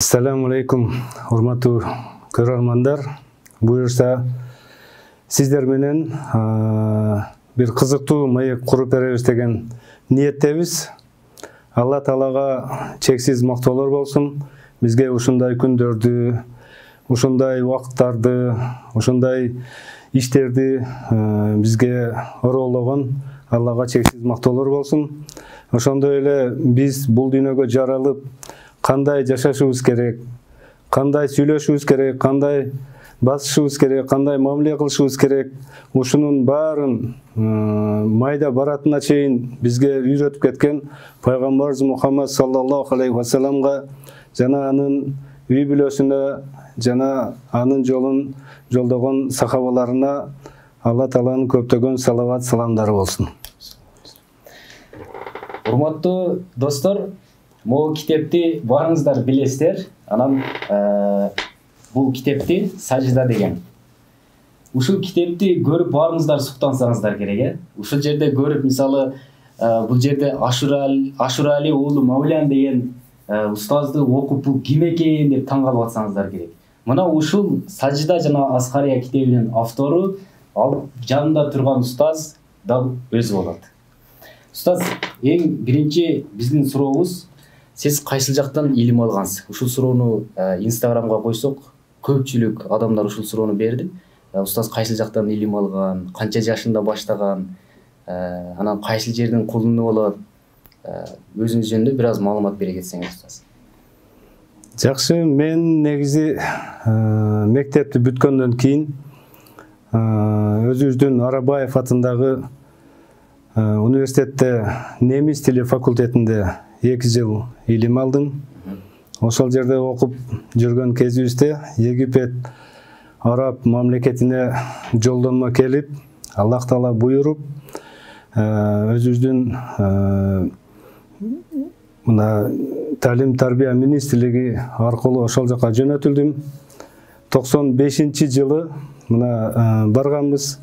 Assalamu alaikum, урматтуу көрөрмандар. Буюрса, сиздер менен бир кызыктуу маек куруп беребиз деген ниеттебиз. Алла Таалага чексиз мактоолор болсун. Бизге ушундай күндөрдү, ушундай убакыттарды, ушундай иштерди бизге ороологон Аллага чексиз мактоолор болсун. Ошондой эле биз бул дүйнөгө жаралып кандай жашашыбыз керек, кандай сүйлөшүбүз керек, кандай басышыбыз керек, кандай мамиле кылышыбыз керек, ушунун баарын майда баратына чейин бизге үйрөтүп кеткен пайгамбарыбыз Мухаммад саллаллаху алейхи ва салламга жана анын үй бүлөсүнө жана анын жолун жолдогон сахабаларына Алла Тааланын көптөгөн салават саламдары болсун. Урматтуу достор, могу китепти баарыңыздар билесиздер. Анан бул китепти Сажда деген. Ушул китепти көрүп баарыңыздар суктансаңыздар керек, Ушул жерде көрүп, мисалы, бул жерде Ашурали уулу Мавлян деген устазды окуп бул ким экен деп таң калып атсаңыздар керек. Мына ушул Сажда жана Аскария китебинин автору ал жанында турган устаз да өзү болот. Устаз, эң биринчи биздин сурообуз, сиз кайсыл жактан илим алгансыз? Ушул суроону Инстаграмга койсок, көпчүлүк адамдар ушул суроону берди. Устаз кайсыл жактан илим алган, канча жашында баштаган, анан кайсыл жердин кулуну болот? Өзүңүз жөнүндө бир аз маалымат бере кетсеңиз, устаз. Жакшы, мен негизи мектепти бүткөндөн кийин өзүбүздүн Арабаев атындагы университетте немис тили факультетинде 2 жыл илим алдым. Ошол жерде окуп жүргөн кезибизде Египет араб мамлекетине жолдонмо келип, Аллах Таала буйруп, өзүбүздүн мына Талим Тарбия министрлиги аркылуу ошол жака жөнөтүлдүм. 95-жылы мына барганбыз.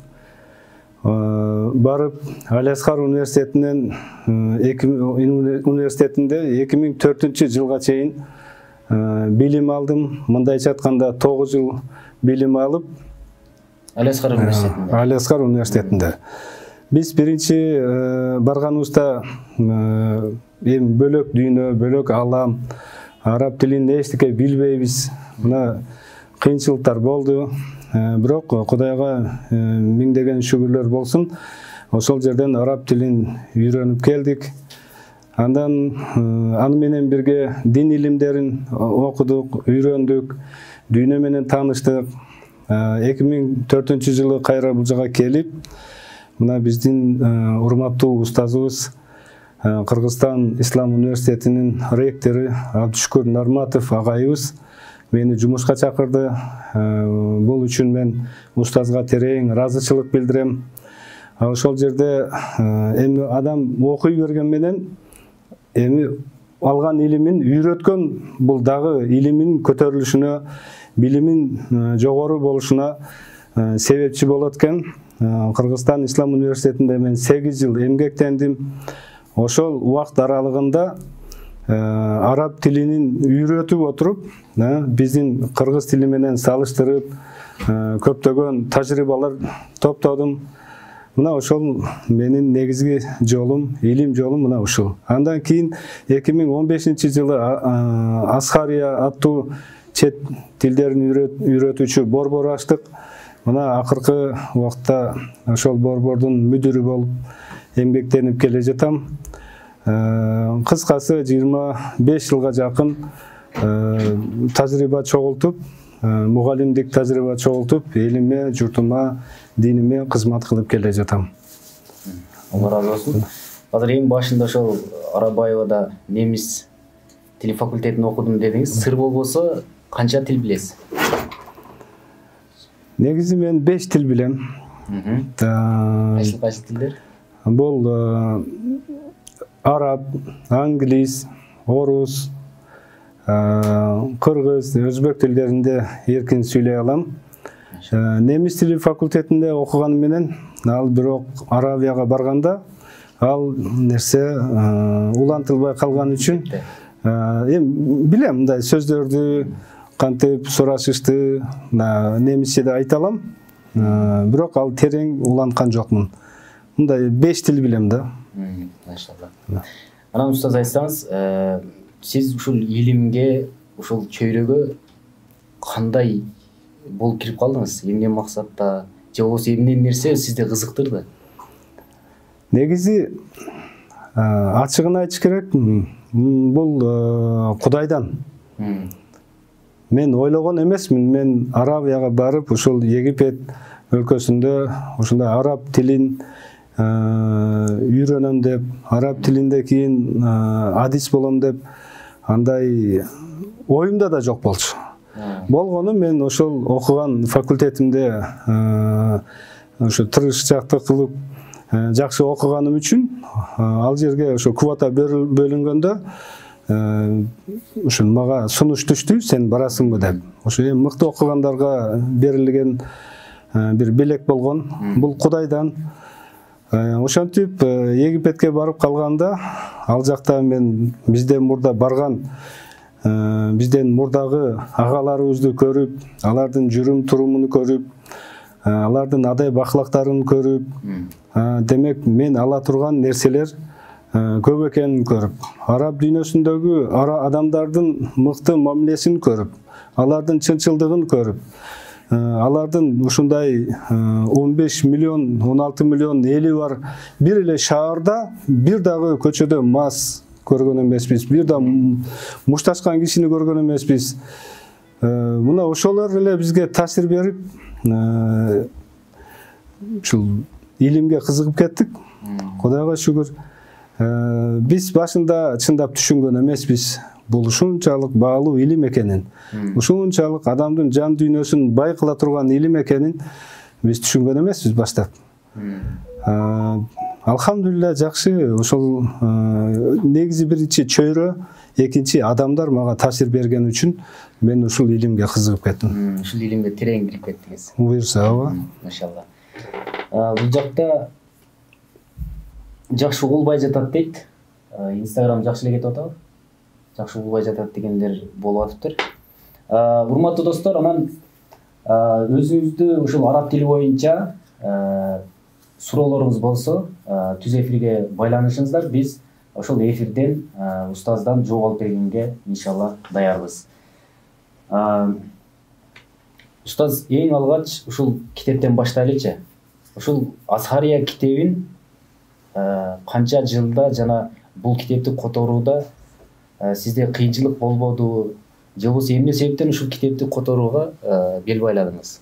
Барып Аль-Азхар университетинде 2004-жылга чейин билим алдым. Мындайча айтканда 9 жыл билим алып, Аль-Азхар университетинде. Биз биринчи барганыбызда эми бөлөк дүйнө, бөлөк алам, араб тилин эчтеке билбейбиз. Мына кыйынчылыктар болду. Бирок Кудайга миңдеген шүгүрлөр болсун. Ошол жерден араб тилин үйрөнүп келдик. Андан аны менен бирге дин илимдерин окудук, үйрөндүк, дүйнө менен тааныштык. 2004-жылы кайра бул жака келип, мына биздин урматтуу устазыбыз Кыргызстан Ислам университетинин ректору Абдушкур Нарматов агайыбыз мени жумушка чакырды. Бул үчүн мен устазга терең ыраазычылык билдирем. Ошол жерде эми адам окуй берген менен эми алган илимин үйрөткөн бул дагы илимин көтөрүлүшүнө, билимин жогору болушуна себепчи болот экен. Кыргызстан Ислам университетинде мен 8 жыл эмгектендим. Ошол убакыт аралыгында араб тилинин үйрөтүп отуруп, биздин кыргыз тили менен салыштырып, көптөгөн тажрыйбалар топтодум. Мына ошол менин негизги жолум, илим жолум мына ушул. Андан кийин 2015-жылы Аскария аттуу чет тилдерин үйрөтүүчү борбор ачтык. Мына акыркы убакытта ошол борбордун мүдүрү болуп эмгектенип келе жатам. Кыскасы 25 жылга жакын тажрыйба чогултуп, мугалимдик тажрыйба чогултуп, элиме, журтума, диниме кызмат кылып келе жатам. Алла разы болсун. Азыр эң башында ошол Арабаевада немис тили факультетин окудум дедиңиз. Сыр болбосо канча тил билесиз? Негизи мен 5 тил билем. Кайсы тилдер? Бул араб, англис, орус, кыргыз, өзбек тилдеринде эркин сүйлөй алам. Немис тили факультетинде окуганым менен, ал бирок Арабияга барганда, ал нерсе улантылбай калган үчүн Эми билем мындай сөздөрдү кантип сурашышты немисче деп айта алам, бирок ал терең уланткан жокмун. Мындай 5 тил билем да. Машалла. Анан устаз айтсаңыз, сиз ушул илимге, ушул чөйрөгө кандай болуп кирип калдыңыз? Эмне максатта же болбосо эмне нерсе сизди кызыктырды? Негизи ачыгын айтыш керек, бул Кудайдан. Мен ойлогон эмесмин, мен Арабияга барып, ушул Египет өлкөсүндө ушундай араб тилин үйрөнөм деп, араб тилинде кийин адис болом деп, андай оюмда да жок болчу. Болгону мен ошол окуган факультетимде ошо тырышчаактык кылып жакшы окуганым үчүн ал жерге ошо квота бөлүнгөндө ушул мага сунуш түштү, сен барасыңбы деп. Ошо эң мыкты окугандарга берилген бир белек болгон. Бул Кудайдан. Ошентип Египетке барып калганда, ал жакта мен бизден мурда барган, бизден мурдагы агаларыбызды көрүп, алардын жүрүм турумун көрүп, алардын адайып ахлактарын көрүп, демек мен ала турган нерселер көп экенин көрүп, араб дүйнөсүндөгү адамдардын мыкты мамилесин көрүп, алардын чынчылдыгын көрүп, алардын ушундай 15 миллион, 16 миллион эли бар бир эле шаарда бир дагы көчөдө мас көргөн эмеспиз, бир да мушташкан кишини көргөн эмеспиз. Мына ошолор эле бизге таасир берип, ушул илимге кызыгып кеттик. Кудайга шүгүр. Биз башында чындап түшүнгөн эмеспиз бул ушунчалык баалуу илим экенин, ушунчалык адамдын жан дүйнөсүн бай кыла турган илим экенин биз түшүнгөн эмеспиз баштап. Алхамдулилла жакшы, ошол негизи биринчи чөйрө, экинчи адамдар мага таасир берген үчүн мен ушул илимге кызыгып кеттим. Ушул илимге терең кирип кеттиңиз. Буюрса, ооба. Машалла. Бул жакта жакшы угулбай жатат дейт. Инстаграм жакшы эле кетип атабы? Жакшы угулбай жатат дегендер болуп атыптыр. Урматтуу достор, анан өзүңүздү ушул араб тили боюнча суроолоруңуз болсо, түз эфирге байланышыңыздар. Биз ошол эфирден устаздан жооп алып бергенге иншалла даярбыз. Устаз, эң алгач ушул китептен баштайлычы. Ушул Азхария китебин канча жылда жана бул китепти которууда сизде кыйынчылык болбоду? Же болбосо эмне себептен ушул китепти которууга бел байладыңыз?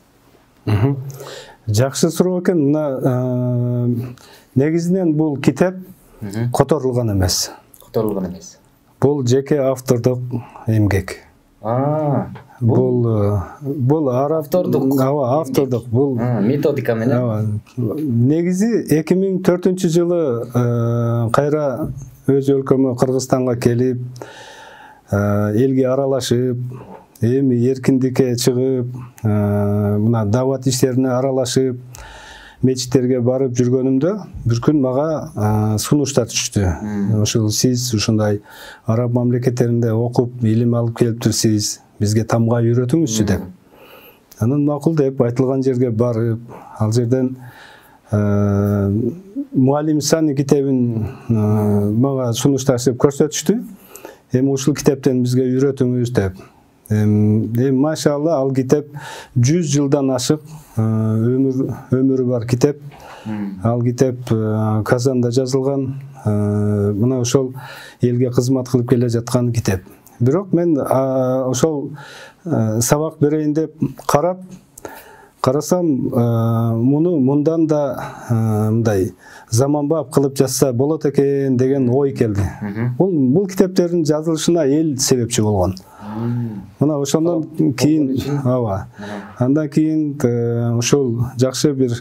Жакшы суроо экен. Мына негизинен бул китеп которулган эмес. Которулган эмес. Бул жеке автордук эмгек. Бул автордук. Автордук. Бул методика менен. Негизи 2004-жылы кайра өз өлкөмө Кыргызстанга келип, элге аралашып, эми эркиндикке чыгып, мына дават иштерине аралашып, мечиттерге барып жүргөнүмдө бир күн мага сунуштар түштү. Ошол сиз ушундай араб мамлекеттеринде окуп, илим алып келиптирсиз, бизге тамга үйрөтүңүзчү деп. Анан макул деп айтылган жерге барып, ал жерден Муалим Сани китебин мага сунушташып көрсөтүштү. Эми ушул китептен бизге үйрөтүңүз деп. Эми машалла ал китеп 100 жылдан ашык өмүрү бар китеп. Ал китеп Казанда жазылган. Мына ошол элге кызмат кылып келе жаткан китеп. Бирок мен ошол сабак берейин деп карасам, муну мындан да мындай заманбап кылып жазса болот экен деген ой келди. Бул китептердин жазылышына эл себепчи болгон. Мына ошондон кийин, андан кийин ушул жакшы бир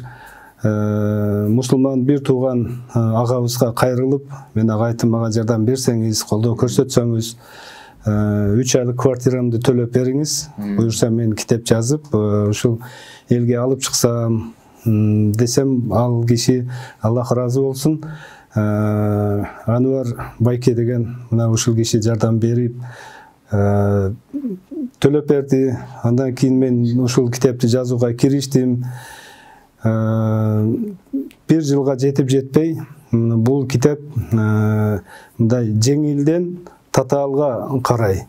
мусулман бир тууган агабызга кайрылып, мен ага айттым, мага жардам берсеңиз, колдоо көрсөтсөңүз, 3 айлык квартирамды төлөп бериңиз, буюрса мен китеп жазып, ушул элге алып чыксам десем, ал киши, Аллах ыраазы болсун, Анвар Байке деген мына ушул киши жардам берип төлөп берди. Андан кийин мен ушул китепти жазууга кириштим. Бир жылга жетип жетпей бул китеп мындай жеңилден татаалга карай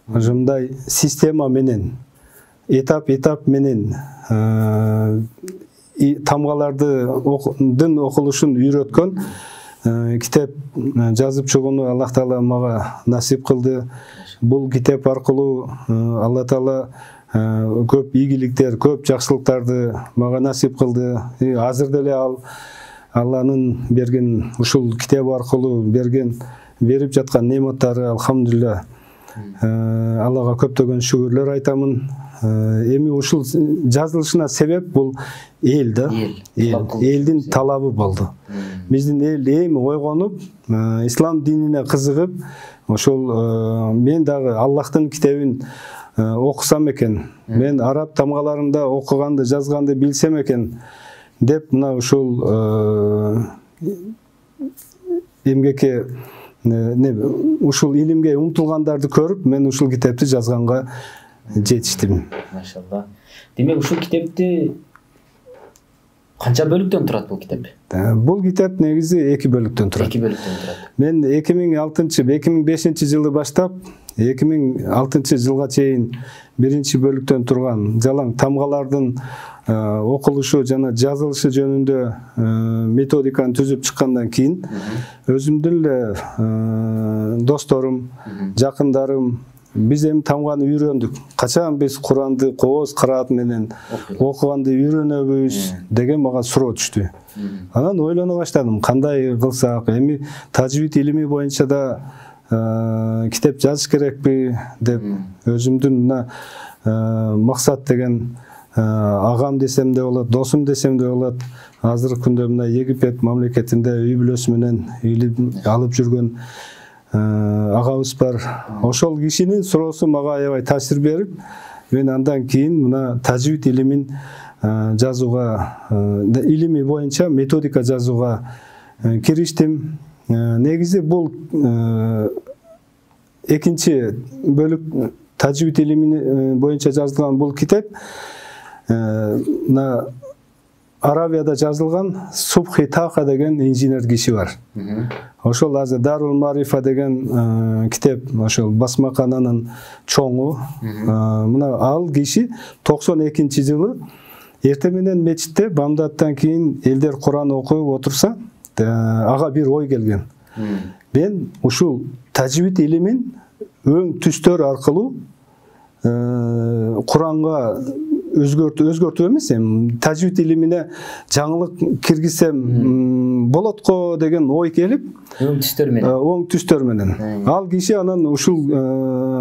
мындай система менен этап менен тамгалардын окулушун үйрөткөн китеп жазып чыгууну Аллах Таала мага насип кылды. Бул китеп аркылуу Алла Таала көп ийгиликтер, көп жакшылыктарды мага насип кылды. Азыр деле Алланын берген ушул китеп аркылуу берип жаткан нематтары алхамдулилля. Аллага көптөгөн шүгүрлөр айтамын. Эми ушул жазылышына себеп бул эл да. Элдин талабы болду. Биздин эл эми ойгонуп, ислам динине кызыгып, ошол мен дагы Аллахтын китебин окусам экен, мен араб тамгаларында окуганды, жазганды билсем экен деп мына ушул эмгекке ушул илимге умтулгандарды көрүп, мен ушул китепти жазганга жетиштим. Машалла. Демек ушул китепти канча бөлүктөн турат бул китеп? Бул китеп негизи 2 бөлүктөн турат. 2 бөлүктөн турат. Мен 2005 жылы баштап 2006 жылга чейин биринчи бөлүктөн турган жалаң тамгалардын окулушу жана жазылышы жөнүндө методиканы түзүп чыккандан кийин өзүмдүн эле досторум, жакындарым биз эми тамганы үйрөндүк. Качан биз Куранды кооз кыраат менен окуганды үйрөнөбүз деген мага суроо түштү. Анан ойлоно баштадым, кандай кылсак, эми тажвид илими боюнча да китеп жазыш керекпи деп өзүмдүн мына максат деген агам десем де болот, досум десем де болот. Азыркы күндө мына Египет мамлекетинде үй бүлөсү менен илим алып жүргөн агабыз бар. Ошол кишинин суроосу мага аябай таасир берип, мен андан кийин мына тажвид илимин жазууга, илими боюнча методика жазууга кириштим. Негизи бул экинчи бөлүк тажвид илими боюнча жазылган бул китеп мына Арабияда жазылган Субхи Таха деген инженер киши бар. Ошол азыр Дарул Марифа деген китеп, ошол басмакананын чоңу. Мына ал киши 92-жылы эртең менен мечитте бамдаттан кийин элдер Куран окуп отурса, ага бир ой келген. Мен ушул тажвид илимин өң түстөр аркылуу Куранга өзгөртүү эмес, тажвид илимине жаңылык киргизсем болот го деген ой келип, өң түстөр менен. Ал киши анан ушул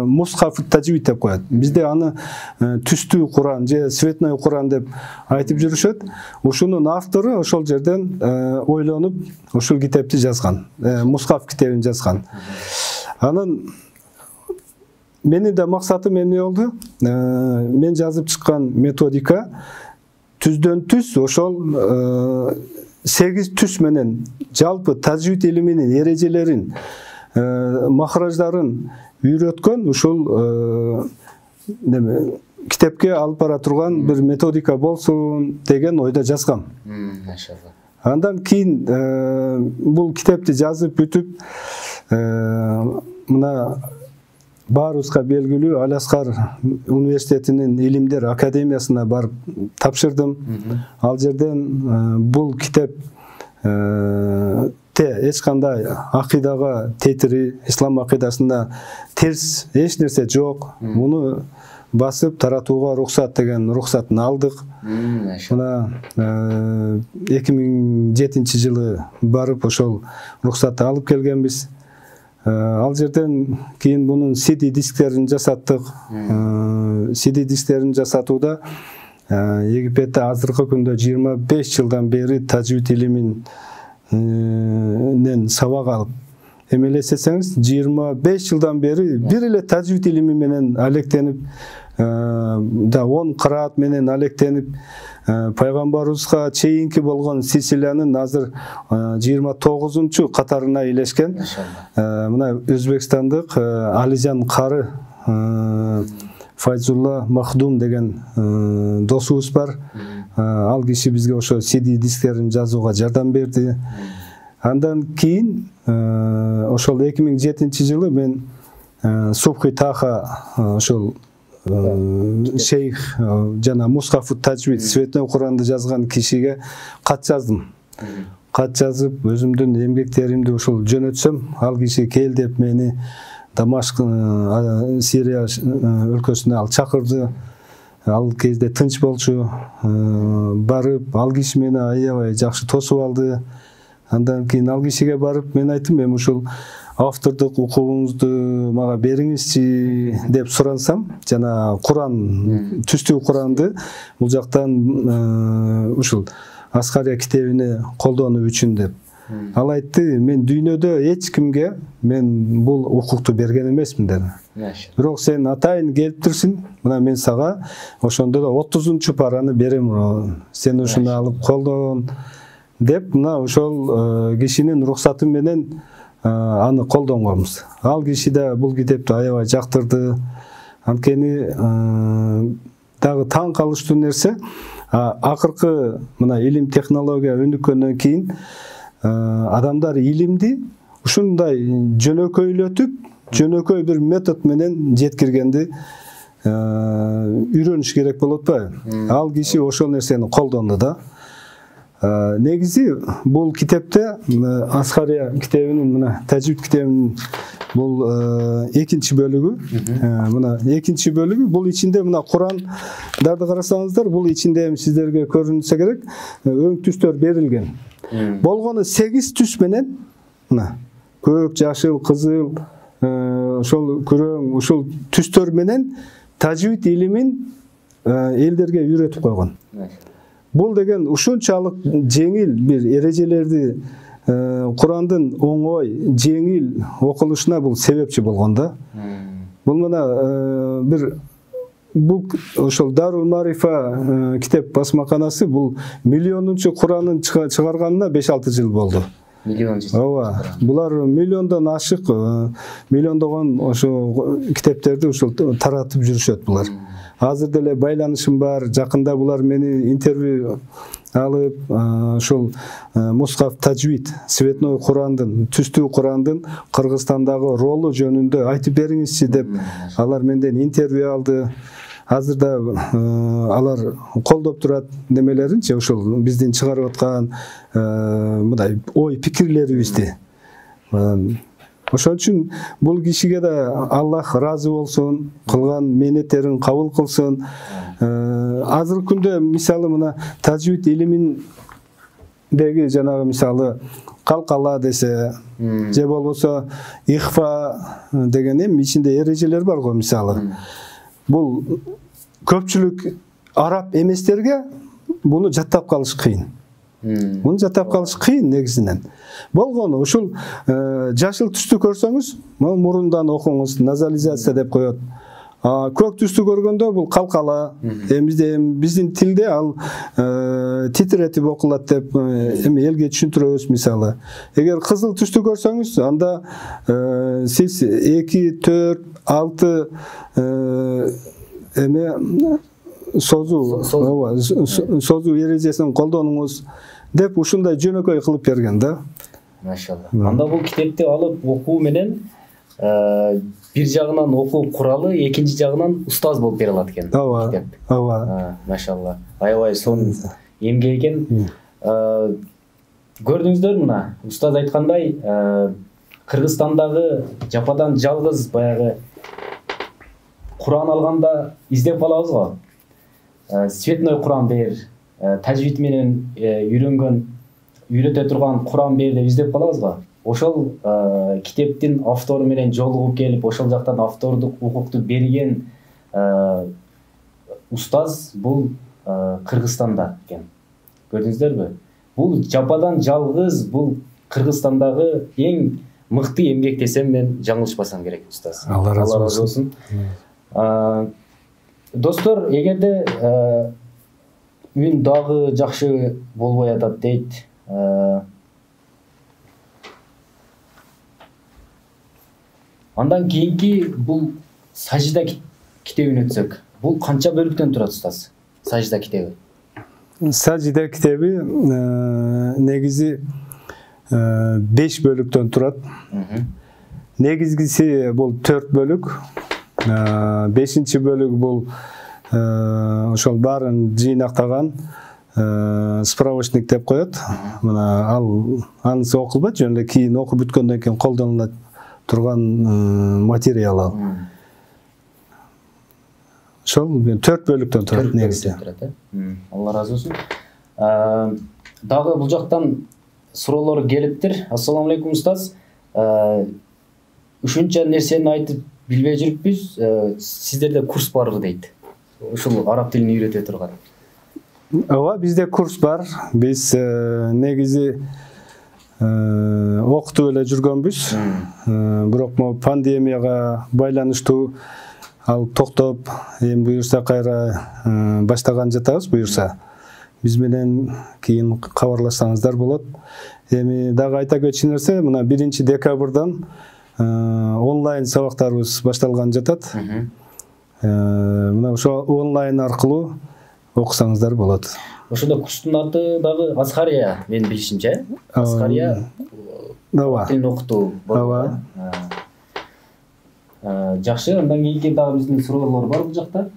мусхаф тажвид деп коет. Бизде аны түстүү Куран же цветной Куран деп айтып жүрүшөт. Ушунун автору ошол жерден ойлонуп ушул китепти жазган, мусхаф китебин жазган. Анан менин да максатым эмне болду? Мен жазып чыккан методика түздөн түз ошол 8 түс менен жалпы тажвид илиминин эрежелерин, махраждарын үйрөткөн ушул китепке алып бара турган бир методика болсун деген ойдо жазгам. Андан кийин бул китепти жазып бүтүп мына баарыбызга белгилүү Аль-Аскар университетинин илимдер академиясына барып тапшырдым. Ал жерден бул китеп эч кандай акыйдага тетири, ислам акыйдасында терс эч нерсе жок. Муну басып таратууга рухсат деген рухсатын алдык. Мына 2007-жылы барып ошол рухсатты алып келгенбиз. Ал жерден кийин бунун CD дисктерин жасаттык. CD дисктерин жасатууда Египетте азыркы күндө 25 жылдан бери тажвид илиминен сабак алып эмелесеңиз 25 жылдан бери бир эле тажвид илими менен алектенип, да 10 кыраат менен алектенип, пайгамбарыбызга чейинки болгон силсиланын азыр 29-чу катарына илешкен. Мына Өзбекстандык Алижан кары Файзулла Махдум деген досубуз бар. Ал киши бизге ошо CD дисктерин жазууга жардам берди. Андан кийин ошол 2007-жылы мен Субхи Таха ошол шейх жана Мусхафу Таджвид Светной Куранды жазган кишиге кат жаздым. Кат жазып, өзүмдүн эмгектеримди ошол жөнөтсөм, ал киши кел деп мени Дамашк, Сирия өлкөсүнө ал чакырды. Ал кезде тынч болчу. Барып, ал киши мени аябай жакшы тосуп алды. Андан кийин ал кишиге барып, мен айттым, мен ушул автордук укугуңузду мага бериңизчи деп сурансам, жана Куран, түстүү Куранды бул жактан ушул Аскария китебине колдонуу үчүн деп. Ал айтты, мен дүйнөдө эч кимге мен бул укукту берген эмесмин деди. Бирок сен атайын келип турсуң, мына мен сага ошондо да 30-чу параны берем. Сен ушуну алып колдон деп, мына ошол кишинин уруксаты менен аны колдонгонбуз. Ал киши да бул китепти аябай жактырды. Анткени дагы таң калыштуу нерсе, акыркы мына илим технология өнүккөндөн кийин адамдар илимди ушундай жөнөкөйлөтүп, жөнөкөй бир метод менен жеткиргенди үйрөнүш керек болот атпайбы? Ал киши ошол нерсени колдонду да. Негизи бул китепте Аскария китебинин, мына Тажвид китебинин бул экинчи бөлүгү. Мына экинчи бөлүгү, бул ичинде мына Курандарды карасаңыздар, бул ичинде сиздерге көрүнсө керек, өң түстөр берилген. Болгону 8 түс менен, мына көк, жашыл, кызыл, ошол күрөң, ушул түстөр менен тажвид илимин элдерге үйрөтүп койгон. Бул деген ушунчалык жеңил бир эрежелерди Курандын оңой, жеңил окулушуна бул себепчи болгон да. Бул мына бир бул ошол Дарул Марифа китеп басмаканасы бул миллионунчу Куранын чыгарганына 5-6 жыл болду. Ооба, булар миллиондон ашык, миллиондогон ошо китептерди ушул таратып жүрүшөт булар. Азыр деле байланышым бар, жакында булар мени интервью алып, ошол Мусхаф Таджвид, Светной Курандын, түстүү Курандын Кыргызстандагы ролу жөнүндө айтып бериңизчи деп алар менден интервью алды. Азыр да алар колдоп турат немелеринчи, ошол биздин чыгарып аткан мындай ой пикирлерибизди. Ошон үчүн бул кишиге да Аллах разы болсун, кылган менеттерин кабыл кылсын. Азыркы күндө мисалы мына тажвид илиминдеги жанагы мисалы калкала десе, же болбосо ихфа деген ичинде эрежелер бар го мисалы. Бул көпчүлүк араб эместерге буну жаттап калыш кыйын. Буну жаттап калыш кыйын негизинен. Болгону ушул жашыл түстү көрсөңүз, мурундан окуңуз, назализация деп коет. Көк түстү көргөндө бул калкала, биздин тилде ал титретип окулат деп элге түшүндүрөбүз мисалы. Эгер кызыл түстү көрсөңүз, анда сиз 2, 4, 6 созуу эрежесин колдонуңуз деп ушундай жөнөкөй кылып берген да. Машалла. Анда бул китепти алып окуу менен бир жагынан окуу куралы, экинчи жагынан устаз болуп бере алат экен. Ооба. Ооба. Машалла. Аябай сонун эмгек экен. Көрдүңүздөр мына, устаз айткандай, Кыргызстандагы жападан жалгыз баягы Куран алганда издеп алабыз го. Светной Куран бер, тажвид менен үйрөтө турган Куран бер деп издеп калабыз го. Ошол китептин автору менен жолугуп келип, ошол жактан автордук укукту берген устаз бул Кыргызстанда экен. Көрдүңүздөрбү? Бул жападан жалгыз, бул Кыргызстандагы эң мыкты эмгектесем мен жаңылышпасам керек устаз. Алла разы болсын. Достор, эгерде үн дагы жакшы болбой атат дейт. Андан кийинки бул сажда китебин өтсөк, бул канча бөлүктөн турат устаз? Сажда китеби. Сажда китеби негизи 5 бөлүктөн турат. Негизгиси бул 4 бөлүк. 5-чи бөлүк бул ошол баарын жыйнактаган справочник деп коет. Мына ал анысы окулбайт, жөн эле кийин окуп бүткөндөн кийин колдонулат турган материал ал. Ошол 4 бөлүктөн турат негизи. Алла разы болсун. Дагы бул жактан суроолор келиптир. Ассаламу алейкум устаз. Ушунча нерсени айтып билбей жүрүппүз. Сиздерде курс барбы дейт. Ушул араб тилин үйрөтө турган. Ооба, бизде курс бар. Биз негизи окутуп эле жүргөнбүз. Бирок пандемияга байланыштуу ал токтоп, эми буюрса кайра баштаган жатабыз буюрса. Биз менен кийин кабарлашсаңыздар болот. Эми дагы айта кетчү нерсе, мына 1 декабрдан онлайн сабактарыбыз башталган жатат. Мына ошо онлайн аркылуу окусаңыздар болот. Ошондо курстун аты дагы Азхария, мен билишимче. Азхария. Ооба. Тилин окутуу. Ооба. Жакшы, андан кийинки дагы биздин суроолор бар бул жакта.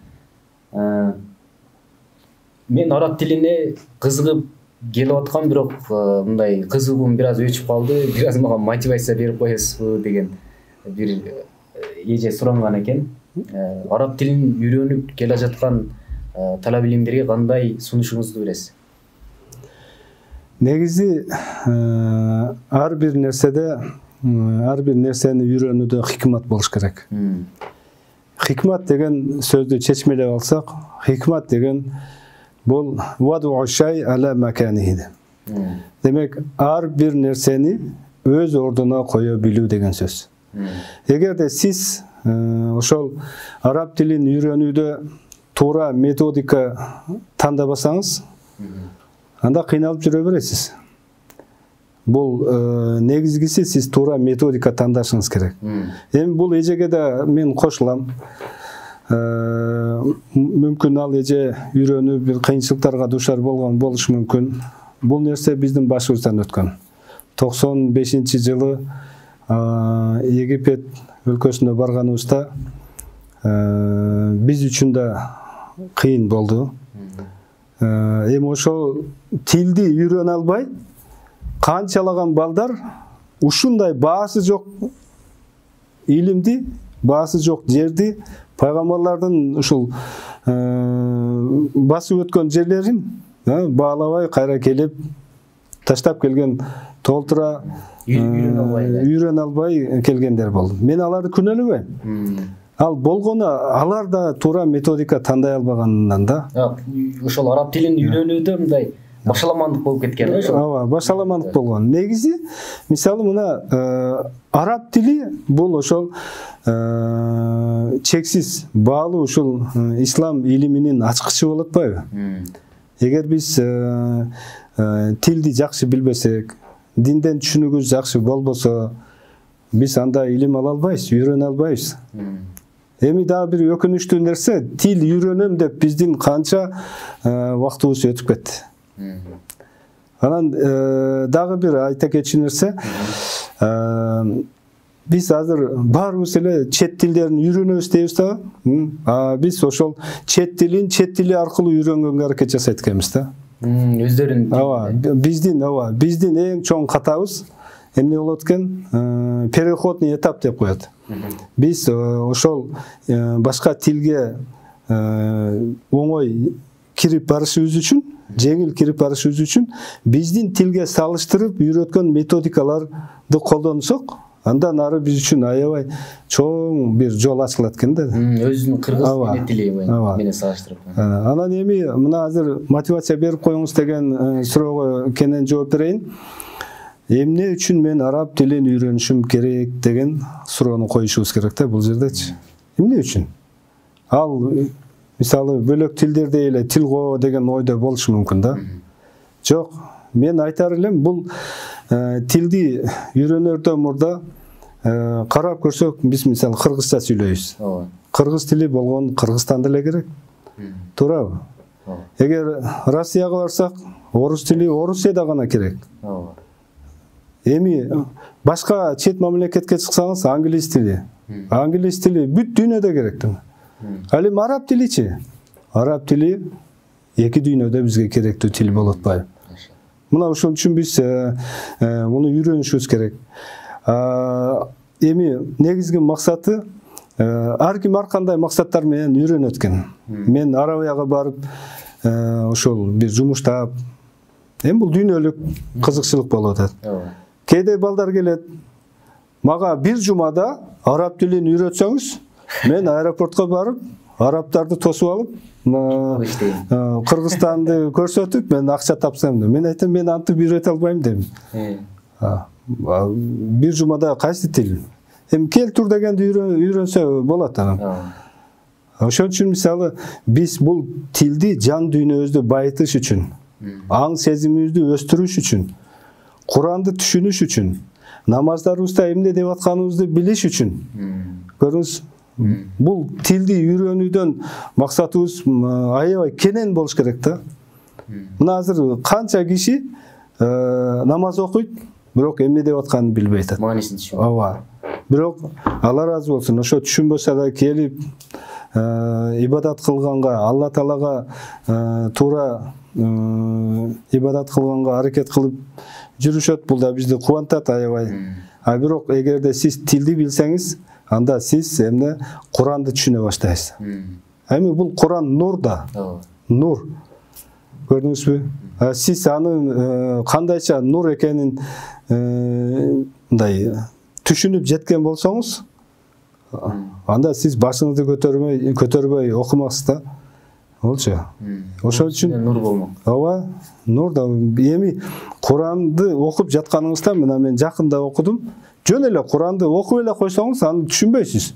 Мен араб тилине кызыгып келип аткан, бирок мындай кызыгуум бир аз өчүп калды. Бир аз мага мотивация берип коесузбу деген бир эже суранган экен. Араб тилин үйрөнүп келе жаткан талап илимдерге кандай сунушуңузду бересиз? Негизи ар бир нерседе, ар бир нерсени үйрөнүүдө хикмат болуш керек. Хикмат деген сөздү чечмелеп алсак, хикмат деген бул ваду шай ала маканихи. Демек, ар бир нерсени өз ордуна кое билүү деген сөз. Эгерде сиз ошол араб тилин үйрөнүүдө туура методика тандабасаңыз, анда кыйналып жүрө бересиз. Бул негизгиси сиз туура методика тандашыңыз керек. Эми бул эжеге да мен кошулам. Мүмкүн ал эже үйрөнүп бир кыйынчылыктарга дуушар болгон болушу мүмкүн. Бул нерсе биздин башыбыздан өткөн. 95-жылы Египет өлкөсүнө барганыбызда биз үчүн да кыйын болду. Эми ошол тилди үйрөнө албай канчалаган балдар ушундай баасы жок илимди, баасы жок жерди, пайгамбарлардын ушул басып өткөн жерлерин баалабай кайра келип таштап келген, толтура үйрөнө албай келгендер болду. Мен аларды күнөөлөбөйм. Ал болгону алар да туура методика тандай албаганынан да. Ошол араб тилин үйрөнүүдө мындай башаламандык болуп кеткен да ошол. Ооба, башаламандык болгон. Негизи, мисалы мына араб тили бул ошол чексиз баалуу ушул ислам илиминин ачкычы болуп атпайбы? Эгер биз тилди жакшы билбесек, динден түшүнүгүбүз жакшы болбосо, биз анда илим ала албайбыз, үйрөнө албайбыз. Эми дагы бир өкүнүчтүү нерсе, тил үйрөнөм деп биздин канча убактыбыз өтүп кетти. Анан дагы бир айта кетчү нерсе, биз азыр баарыбыз эле чет тилдерин үйрөнөбүз дейбиз да. Биз ошол чет тили аркылуу үйрөнгөнгө аракет жасайт экенбиз да. Өздөрүн. Биздин эң чоң катабыз эмне болот экен? Переходный этап деп коет. Биз ошол башка тилге оңой кирип барышыбыз үчүн, жеңил кирип барышыбыз үчүн биздин тилге салыштырып үйрөткөн методикаларды колдонсок, андан ары биз үчүн аябай чоң бир жол ачылат экен да. Өзүнүн кыргыз тили менен салыштырып. Анан эми мына азыр мотивация берип коюңуз деген суроого кенен жооп берейин. эмне үчүн мен араб тилин үйрөнүшүм керек деген суроону коюшубуз керек да бул жердечи. Эмне үчүн? Ал мисалы бөлөк тилдерде эле тилго деген ойдо болушу мүмкүн да. Жок, мен айтар элем бул тилди үйрөнөрдөн мурда карап көрсөк, биз мисалы кыргызча сүйлөйбүз. Кыргыз тили болгон Кыргызстанда эле керек. Туурабы? Эгер Россияга барсак, орус тили Орусияда гана керек. Эми башка чет мамлекетке чыксаңыз, англис тили. Англис тили бүт дүйнөдө керек. Ал эми араб тиличи? Араб тили эки дүйнөдө бизге керектүү тил болуп атпайбы? Мына ошон үчүн биз муну үйрөнүшүбүз керек. Эми негизги максаты ар ким ар кандай максаттар менен үйрөнөт экен. Мен Арабияга барып ошол бир жумуштап, эми бул дүйнөлүк кызыкчылык болуп атат. Кээде балдар келет, мага бир жумада араб тилин үйрөтсөңүз, мен аэропортко барып, арабтарды тосуп алып, Кыргызстанды көрсөтүп, мен акча тапсам деп. Мен айтам, мен антип үйрөтө албайм дейм. Бир жумада кайсы тил? Эми кел тур дегенди үйрөнсө болот анан. Ошон үчүн мисалы биз бул тилди жан дүйнөбүздү байытыш үчүн, аң сезимибизди өстүрүш үчүн, Куранды түшүнүш үчүн, намаздарыбызда эмне деп атканыбызды билиш үчүн. Көрүңүз, бул тилди үйрөнүүдөн максатыбыз аябай кенен болуш керек да. Мына азыр канча киши намаз окуйт, бирок эмне деп атканын билбей атат. Маанисин түшүнбөйт. Бирок Алла разы болсун, ошо түшүнбөсө да келип ибадат кылганга, Алла Таалага туура ибадат кылганга аракет кылып жүрүшөт. Бул да бизди кубантат аябай. Бирок эгерде сиз тилди билсеңиз, анда сиз эмне Куранды түшүнө баштайсыз. Эми бул Куран нур да. Нур. Көрдүңүзбү? Сиз анын кандайча нур экенин мындай түшүнүп жеткен болсоңуз, анда сиз башыңызды көтөрбөй окумаксыз да. Болчу. Ошон үчүн нур болмок. Ооба, нур да. Эми Куранды окуп жатканыңызда, мына мен жакында окудум. Жөн эле Куранды окуп эле койсоңуз, аны түшүнбөйсүз.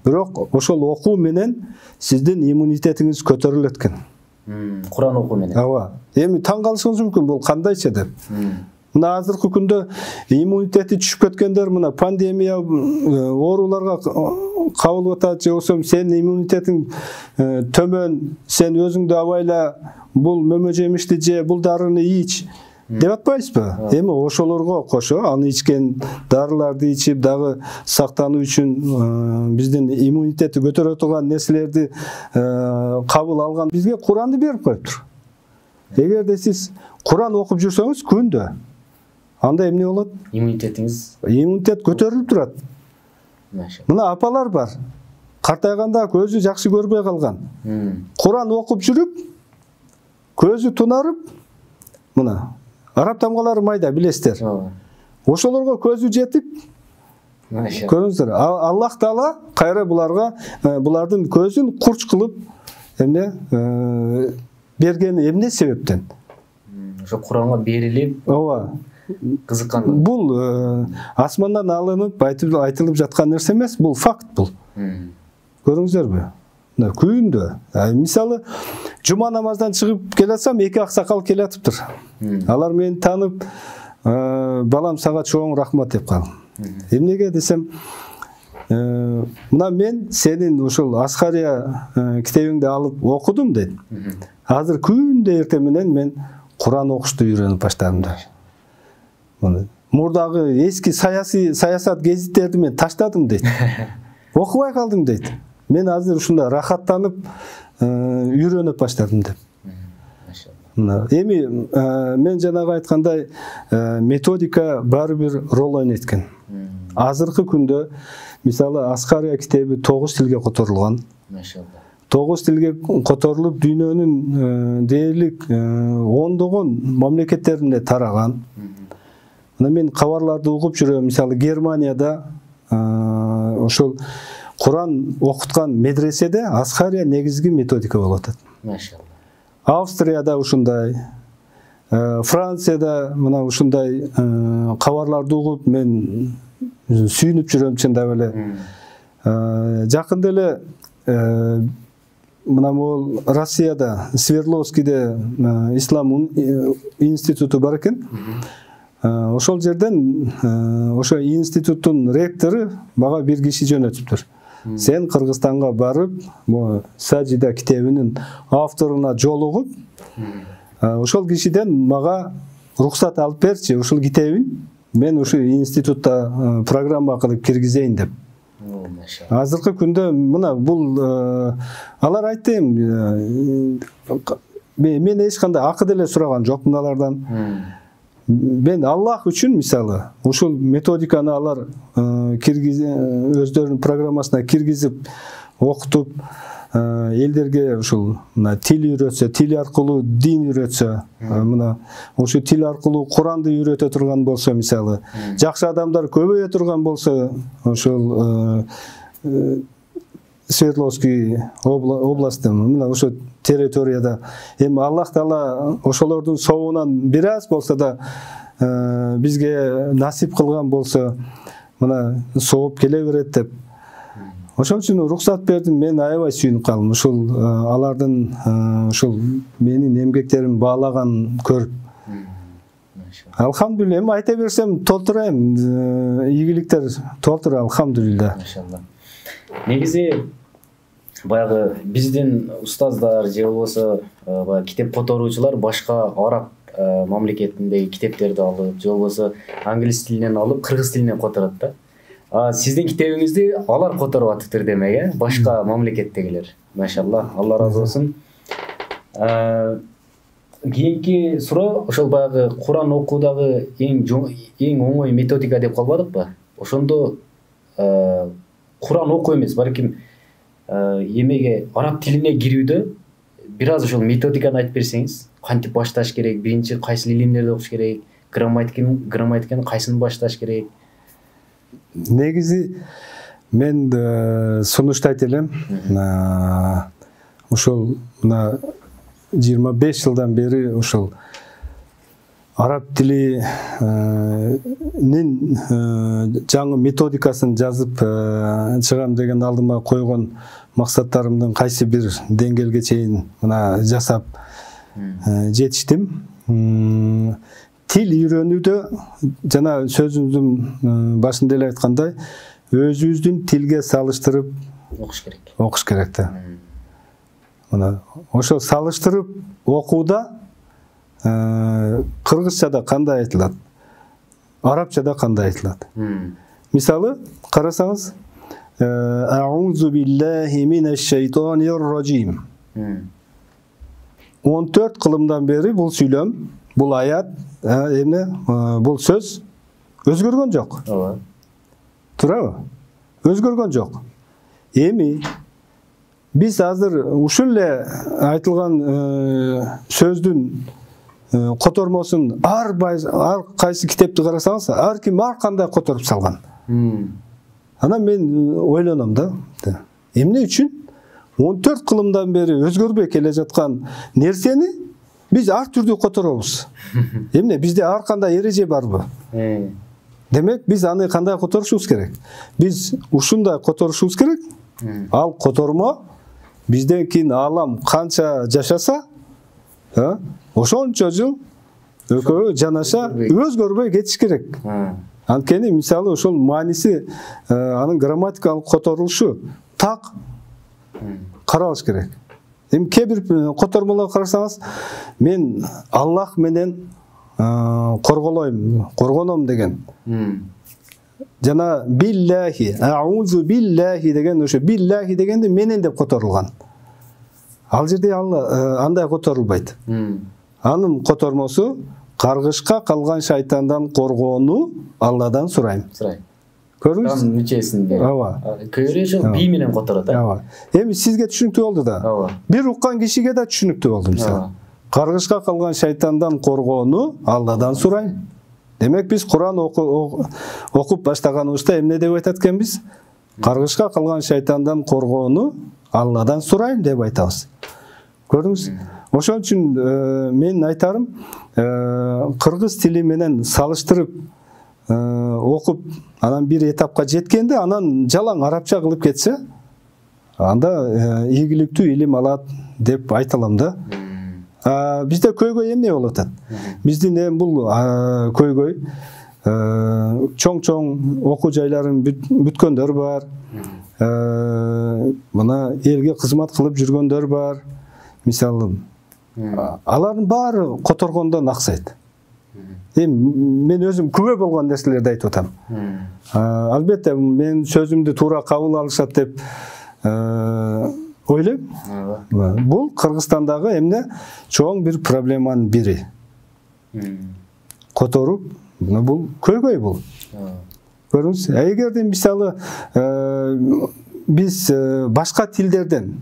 Бирок ошол окуу менен сиздин иммунитетиңиз көтөрүлөт экен. Куран окуу менен. Ооба. Эми таң калышыңыз мүмкүн, бул кандайча деп. Мына азыркы күндө иммунитети түшүп кеткендер, мына пандемия ооруларга кабылып атат, же болбосо сенин иммунитетиң төмөн, сен өзүңдү абайла бул мөмө жемишти же бул дарыны ич деп атпайсызбы? Эми ошолорго кошо аны ичкен дарыларды ичип дагы сактануу үчүн биздин иммунитетти көтөрө турган нерселерди кабыл алган бизге Куранды берип коюптур. Эгерде сиз Куран окуп жүрсөңүз күндө, анда эмне болот? Иммунитет көтөрүлүп турат. Мына апалар бар. Картайганда көзү жакшы көрбөй калган. Куран окуп жүрүп, көзү тунарып, мына араб тамгалары майда билесиздер. Ошолорго көзү жетип, көрүңүздөр, Аллах Таала кайра булардын көзүн курч кылып эмне бергени эмне себептен? Ошо Куранга берилип, ооба, кызыккан. Бул асмандан алынып айтылып жаткан нерсе эмес, бул факт бул. Көрүңүздөрбү? Күндө. Мисалы, жума намаздан чыгып келатсам, эки аксакал келатыптыр. Алар мени танып, балам сага чоң рахмат деп калдым. Эмнеге десем, мына мен сенин ошол Асхария китебиңди алып окудум дейт. Азыр күндө эртең менен мен Куран окушту үйрөнүп баштадым да. Мурдагы эски саясат гезиттерди мен таштадым дейт. Окубай калдым дейт. Мен азыр ушунда рахаттанып үйрөнүп баштадым деп. Эми мен жанагы айткандай методика баары бир рол ойнойт экен. Азыркы күндө мисалы Асхария китеби 9 тилге которулган. 9 тилге которулуп дүйнөнүн дээрлик ондогон мамлекеттеринде тараган. Мына мен кабарларды угуп жүрөм, мисалы Германияда ошол Куран окуткан медреседе Асхария негизги методика болуп атат. Австрияда ушундай, Францияда мына ушундай кабарларды угуп мен сүйүнүп жүрөм чындап эле. Жакында эле мына могул Россияда Свердловскийде ислам институту бар экен. Ошол жерден ошо институттун ректору мага бир киши жөнөтүптүр. Сен Кыргызстанга барып, Сажида китебинин авторуна жолугуп, ошол кишиден мага рухсат алып берчи, ушул китебин мен ушу институтта программа кылып киргизейин деп. Азыркы күндө мына бул алар айтты, мен эч кандай акы деле сураган жокмун алардан. Мен Аллах үчүн мисалы ушул методиканы алар өздөрүнүн программасына киргизип окутуп элдерге ушул тил үйрөтсө, тил аркылуу дин үйрөтсө, мына ушул тил аркылуу Куранды үйрөтө турган болсо, мисалы жакшы адамдар көбөйө турган болсо, ошол Свердловский областы, мына ошо территорияда эми Аллах Таала ошолордун соогунан бир аз болсо да бизге насип кылган болсо, мына сооп келе берет деп. Ошон үчүн рухсат бердим, мен аябай сүйүнүп калдым. Ушул алардын ушул менин эмгектеримди баалаган көрүп. Алхамдулилла, эми айта берсем толтурайм, ийгиликтер толтур, алхамдулилла. Машалла. Негизи баягы биздин устаздар же болбосо китеп которуучулар башка араб мамлекетиндеги китептерди алып, же болбосо англис тилинен алып, кыргыз тилине которот да. Сиздин китебиңизди алар которуп атыптыр демек, башка мамлекеттегилер. Машалла, Алла разы болсун. Кийинки суроо, ошол баягы Куран окуудагы эң оңой методика деп калбадыкпы? Ошондо Куран окуу эмес, балким эмеге араб тилине кирүүдө бир аз ошол методиканы айтып берсеңиз, кантип башташ керек, биринчи кайсы илимдерди окуш керек, грамматиканы кайсыны башташ керек? Негизи мен сунуштайт элем, ушул мына 25 жылдан бери ушул араб тилинин жаңы методикасын жазып чыгам деген алдыма койгон максаттарымдын кайсы бир деңгээлге чейин мына жасап жетиштим. Тил үйрөнүүдө жана сөзүмдүн башында эле айткандай, өзүбүздүн тилге салыштырып окуш керек да. Мына ошо салыштырып окууда кыргызчада кандай айтылат, арабчада кандай айтылат. Мисалы карасаңыз, аузу биллахи минеш шейтонир раджим. 14 кылымдан бери бул сүйлөм, бул аят, эмне, бул сөз өзгөргөн жок. Туурабы? Өзгөргөн жок. Эми биз азыр ушул эле айтылган сөздүн котормосун ар кайсы китепти карасаңыз, ар ким ар кандай которуп салган. Анан мен ойлоном да, эмне үчүн 14 кылымдан бери өзгөрбөй келе жаткан нерсени биз ар түрдүү которобуз. Эмне, бизде ар кандай эреже барбы? Демек, биз аны кандай которушубуз керек? Биз ушундай которушубуз керек. Ал котормо бизден кийин алам канча жашаса, ошончо жыл экөө жанаша өзгөрбөй кетиш керек. Анткени мисалы ошол мааниси, анын грамматикалык которулушу так каралыш керек. Эми кээ бир котормолорго карасаңыз, мен Аллах менен коргоном деген. Жана биллахи, аузу биллахи деген, ошо биллахи дегенде менен деп которулган. Ал жерде андай которулбайт. Анын котормосу каргышка калган шайтандан коргоону Алладан сурайм. Көрдүңүз? Мүчөсүндө. Көйрөшү бий менен которот. Эми сизге түшүнүктүү болду да. Бир уккан кишиге да түшүнүктүү болду мисалы. Каргышка калган шайтандан коргоону Алладан сурайм. Демек биз Куран окуп баштаганыбызда эмне деп айтат экенбиз? Каргышка калган шайтандан коргоону Алладан сурайм деп айтабыз. Көрдүңүз? Ошон үчүн мен айтарым, кыргыз тили менен салыштырып окуп, анан бир этапка жеткенде, анан жалаң арабча кылып кетсе, анда ийгиликтүү илим алат деп айта алам да. Бизде көйгөй эмне болуп атат? Биздин эми бул көйгөй чоң окуу жайларын бүткөндөр бар. Мына элге кызмат кылып жүргөндөр бар. Мисалы, алардын баары которгондон аксайт. Мен өзүм күбө болгон нерселерди айтып атам. Албетте мен сөзүмдү туура кабыл алышат деп ойлойм. Бул Кыргызстандагы эмне чоң бир проблеманын бири. Которуп, бул көйгөй бул. Көрүңүз, эгерде мисалы биз башка тилдерден,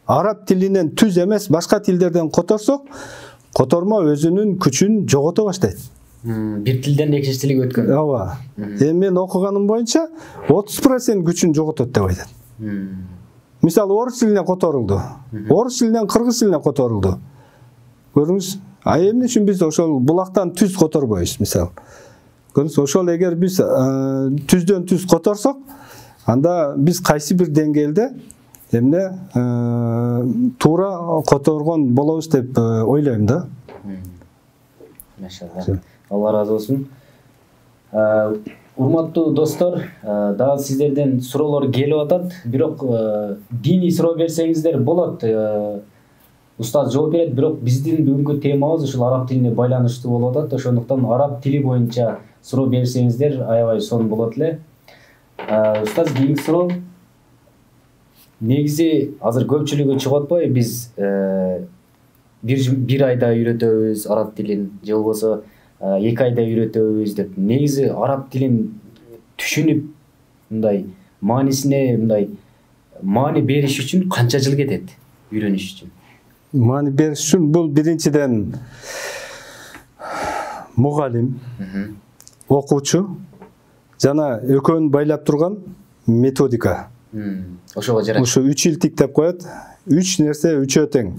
араб тилинен түз эмес башка тилдерден которсок, которма өзүнүн күчүн жогото баштайт. Бир тилден экинчи тилге өткөн. Ооба. Мен окуганым боюнча 30% күчүн жоготот деп айтат. Мисалы орус тилине которулду. Орус тилинен кыргыз тилине которулду. Көрүңүз, эмне үчүн биз ошол булактан түз которбойбуз, мисалы. Көрүңүз, ошол эгер биз түздөн түз которсок, анда биз кайсы бир деңгээлде эмне туура которгон болобуз деп ойлойм да. Машалла. Алла разы болсун. Урматтуу достор, дагы сиздерден суроолор келип атат, бирок диний суроо берсеңиздер болот. Устаз жооп берет, бирок биздин бүгүнкү темабыз ушул араб тилине байланыштуу болуп атат. Ошондуктан араб тили боюнча суроо берсеңиздер аябай сонун болот эле. Устаз, кийинки суроо. Негизи азыр көпчүлүгү чыгып атпайбы, биз бир айда үйрөтөбүз араб тилин, же болбосо 2 айда үйрөтөбүз деп. Негизи араб тилин түшүнүп, мындай маанисине мындай маани бериш үчүн канча жыл кетет үйрөнүш үчүн? Маани бериш үчүн бул биринчиден мугалим, окуучу жана экөөнү байлап турган методика. Ошого жарат. Ошо 3 илтик деп коет. 3 нерсе үчөө тең.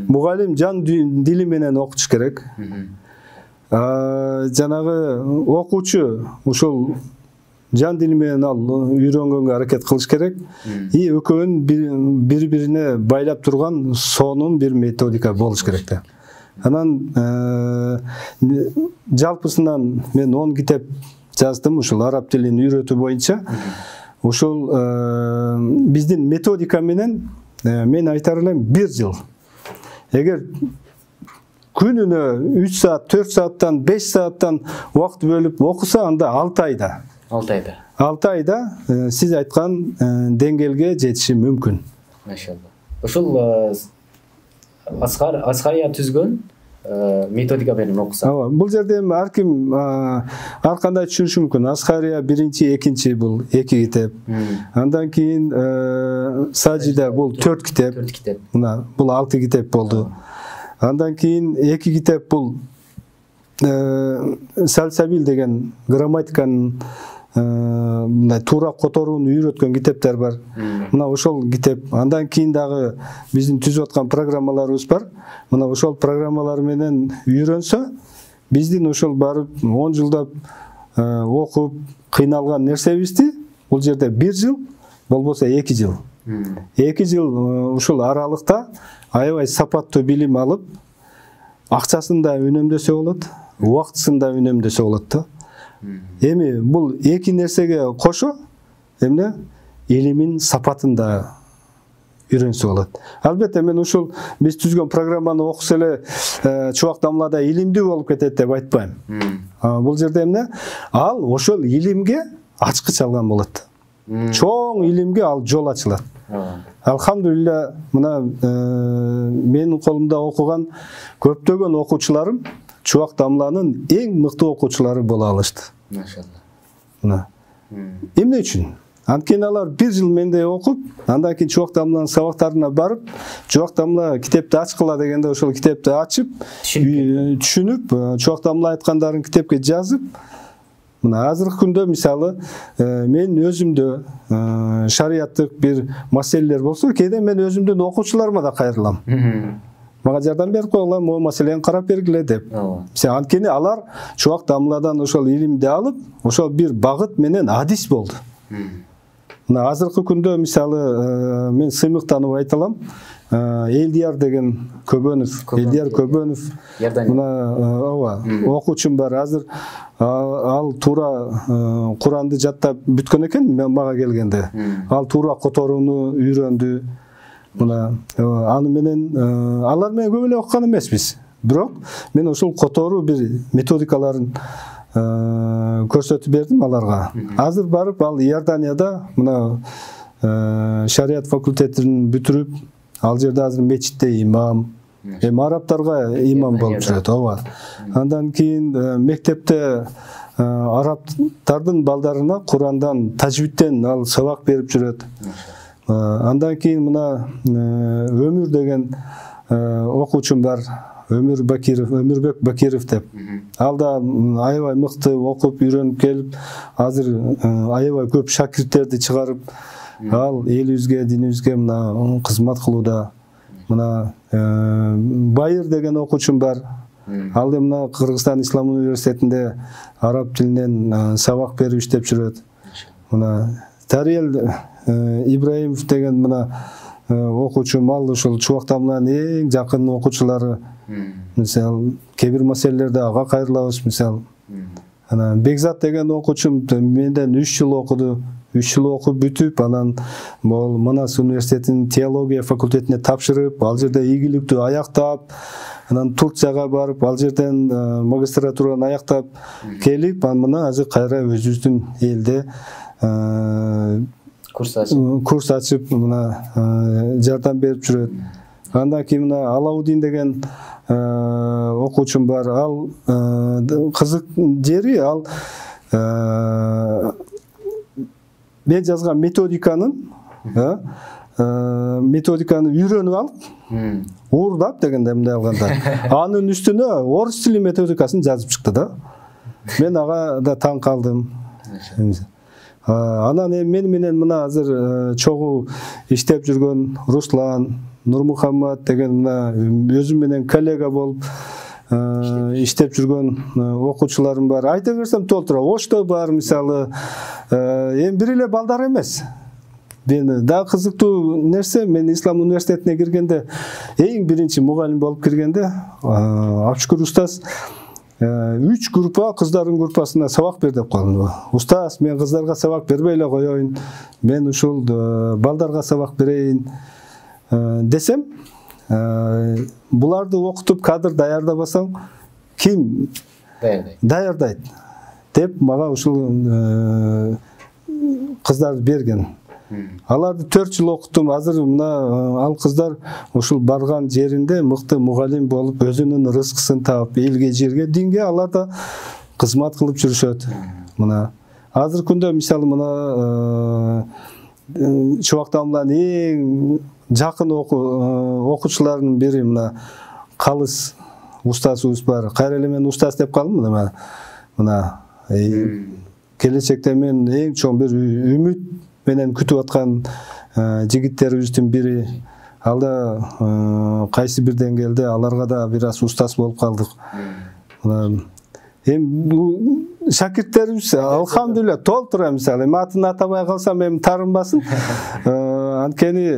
Мугалим жан дили менен окутуш керек. Жанагы окуучу ушул жан дили менен ал үйрөнгөнгө аракет кылыш керек. И экөөнүн бири-бирине байлап турган сонун бир методика болуш керек да. Анан жалпысынан мен 10 китеп жаздым ушул араб тилин үйрөтүү боюнча. Ушул биздин методика менен мен айтар элем 1 жыл. Эгер күнүнө 3 саат, 4 сааттан, 5 сааттан убакыт бөлүп окуса, анда 6 айда. 6 айда. 6 айда сиз айткан деңгээлге жетиши мүмкүн. Машалла. Ошол Асхария түзгөн методика менен окуса. Ооба, бул жерде ар ким ар кандай түшүнүшү мүмкүн. Асхария биринчи, экинчи бул 2 китеп. Андан кийин Сажида бул 4 китеп. 4 китеп. Мына бул 6 китеп болду. Андан кийин 2 китеп бул Сальсабил деген грамматиканын мындай туура которууну үйрөткөн китептер бар. Мына ошол китеп. Андан кийин дагы биздин түзүп аткан программаларыбыз бар. Мына ошол программалар менен үйрөнсө, биздин ошол барып 10 жылдап окуп кыйналган нерсебизди бул жерде 1 жыл, болбосо 2 жыл. 2 жыл ушул аралыкта аябай сапаттуу билим алып, акчасын да үнөмдөсө болот, убактысын да үнөмдөсө болот да. Эми бул 2 нерсеге кошо эмне илимин сапатын да үйрөнсө болот. Албетте мен ушул биз түзгөн программаны окуса эле чубак дамлада илимдүү болуп кетет деп айтпайм. Бул жерде эмне? Ал ошол илимге ачкыч алган болот. Чоң илимге ал жол ачылат. Алхамдулилла, мына менин колумда окуган көптөгөн окуучуларым чубак дамланын эң мыкты окуучулары боло алышты. Машалла. Мына. Эмне үчүн? Анткени алар 1 жыл менде окуп, андан кийин чубак дамланын сабактарына барып, чубак дамла китепти ачкыла дегенде ошол китепти ачып, түшүнүп, чубак дамла айткандарын китепке жазып, мына азыркы күндө мисалы мен өзүмдө шарияттык бир маселелер болсо, кээде мен өзүмдүн окуучуларыма да кайрылам. мага жардам берип койгула, могу маселени карап бергиле деп. Анткени алар чубак дамладан ошол илимди алып, ошол бир багыт менен адис болду. Мына азыркы күндө мисалы мен сыймыктанып айта алам. Элдияр деген Элдияр Көбөнов мына окуучум бар. Азыр ал туура Куранды жаттап бүткөн экен мага келгенде. Ал туура которууну үйрөндү. Мына аны менен алар менен көп эле окуган эмеспиз. Бирок мен ошол которуу бир методикаларын көрсөтүп бердим аларга. Азыр барып ал Иорданияда мына шарият факультетин бүтүрүп, ал жерде азыр мечитте имам, арабтарга имам болуп жүрөт. Ооба. Андан кийин мектепте арабтардын балдарына Курандан, тажвидтен ал сабак берип жүрөт. Андан кийин мына Өмүр деген окуучум бар. Өмүрбек Бакиров деп. Ал да аябай мыкты окуп, үйрөнүп келип, азыр аябай көп шакирттерди чыгарып, ал элибизге, динибизге мына кызмат кылууда. Мына Байыр деген окуучум бар. Ал да мына Кыргызстан Ислам университетинде араб тилинен сабак берип иштеп жүрөт. Мына Тариел Ибраимов деген мына окуучум, ал ошол чубактамдын эң жакын окуучулары. Мисалы, кээ бир маселелерде ага кайрылабыз. Мисалы, анан Бекзат деген окуучум менден 3 жыл окуду. 3 жыл окуп бүтүп, анан Манас университетинин теология факультетине тапшырып, ал жерде ийгиликтүү аяктап, анан Турцияга барып, ал жерден магистратураны аяктап келип, мына азыр кайра өзүбүздүн элде курс ачып мына жардам берип жүрөт. Андан кийин мына Алаудин деген окуучум бар. Ал кызык жери, ал мен жазган методиканы үйрөнүп алып, уурдап дегенде мындай алганда, анын үстүнө орус тили методикасын жазып чыкты да. Мен ага да таң калдым. Анан мен менен мына азыр чогуу иштеп жүргөн Руслан Нурмухаммад деген мына өзүм менен коллега болуп иштеп жүргөн окуучуларым бар. Айта берсем толтура. Ошто бар, мисалы, эми бир эле балдар эмес. Мен да кызыктуу нерсе, мен Ислам университетине киргенде, эң биринчи мугалим болуп киргенде, Абшүкүр устаз 3 группа, кыздардын группасына сабак бер деп койгон. Устаз, мен кыздарга сабак бербей эле коеюн, мен ушул балдарга сабак берейин десем, буларды окутуп кадр даярдабасаң, ким даярдайт деп мага ушул кыздарды берген. Аларды 4 жыл окуттум. Азыр мына ал кыздар ушул барган жеринде мыкты мугалим болуп, өзүнүн рызкысын таап, элге, жерге, динге алар да кызмат кылып жүрүшөт. Мына азыр күндө мисалы мына чубактамдын эң жакын окуучуларынын бири мына Калыс устазыбыз бар. Кайра эле мен устаз деп калдым мына келечекте мен эң чоң бир үмүт менен күтүп аткан жигиттерибиздин бири. Ал да кайсы бир деңгээлде аларга да бир аз устаз болуп калдык. Эми бул шакирттерибиз алхамдулилла толтура, мисалы атын атабай калсам эми тарынбасын. Анткени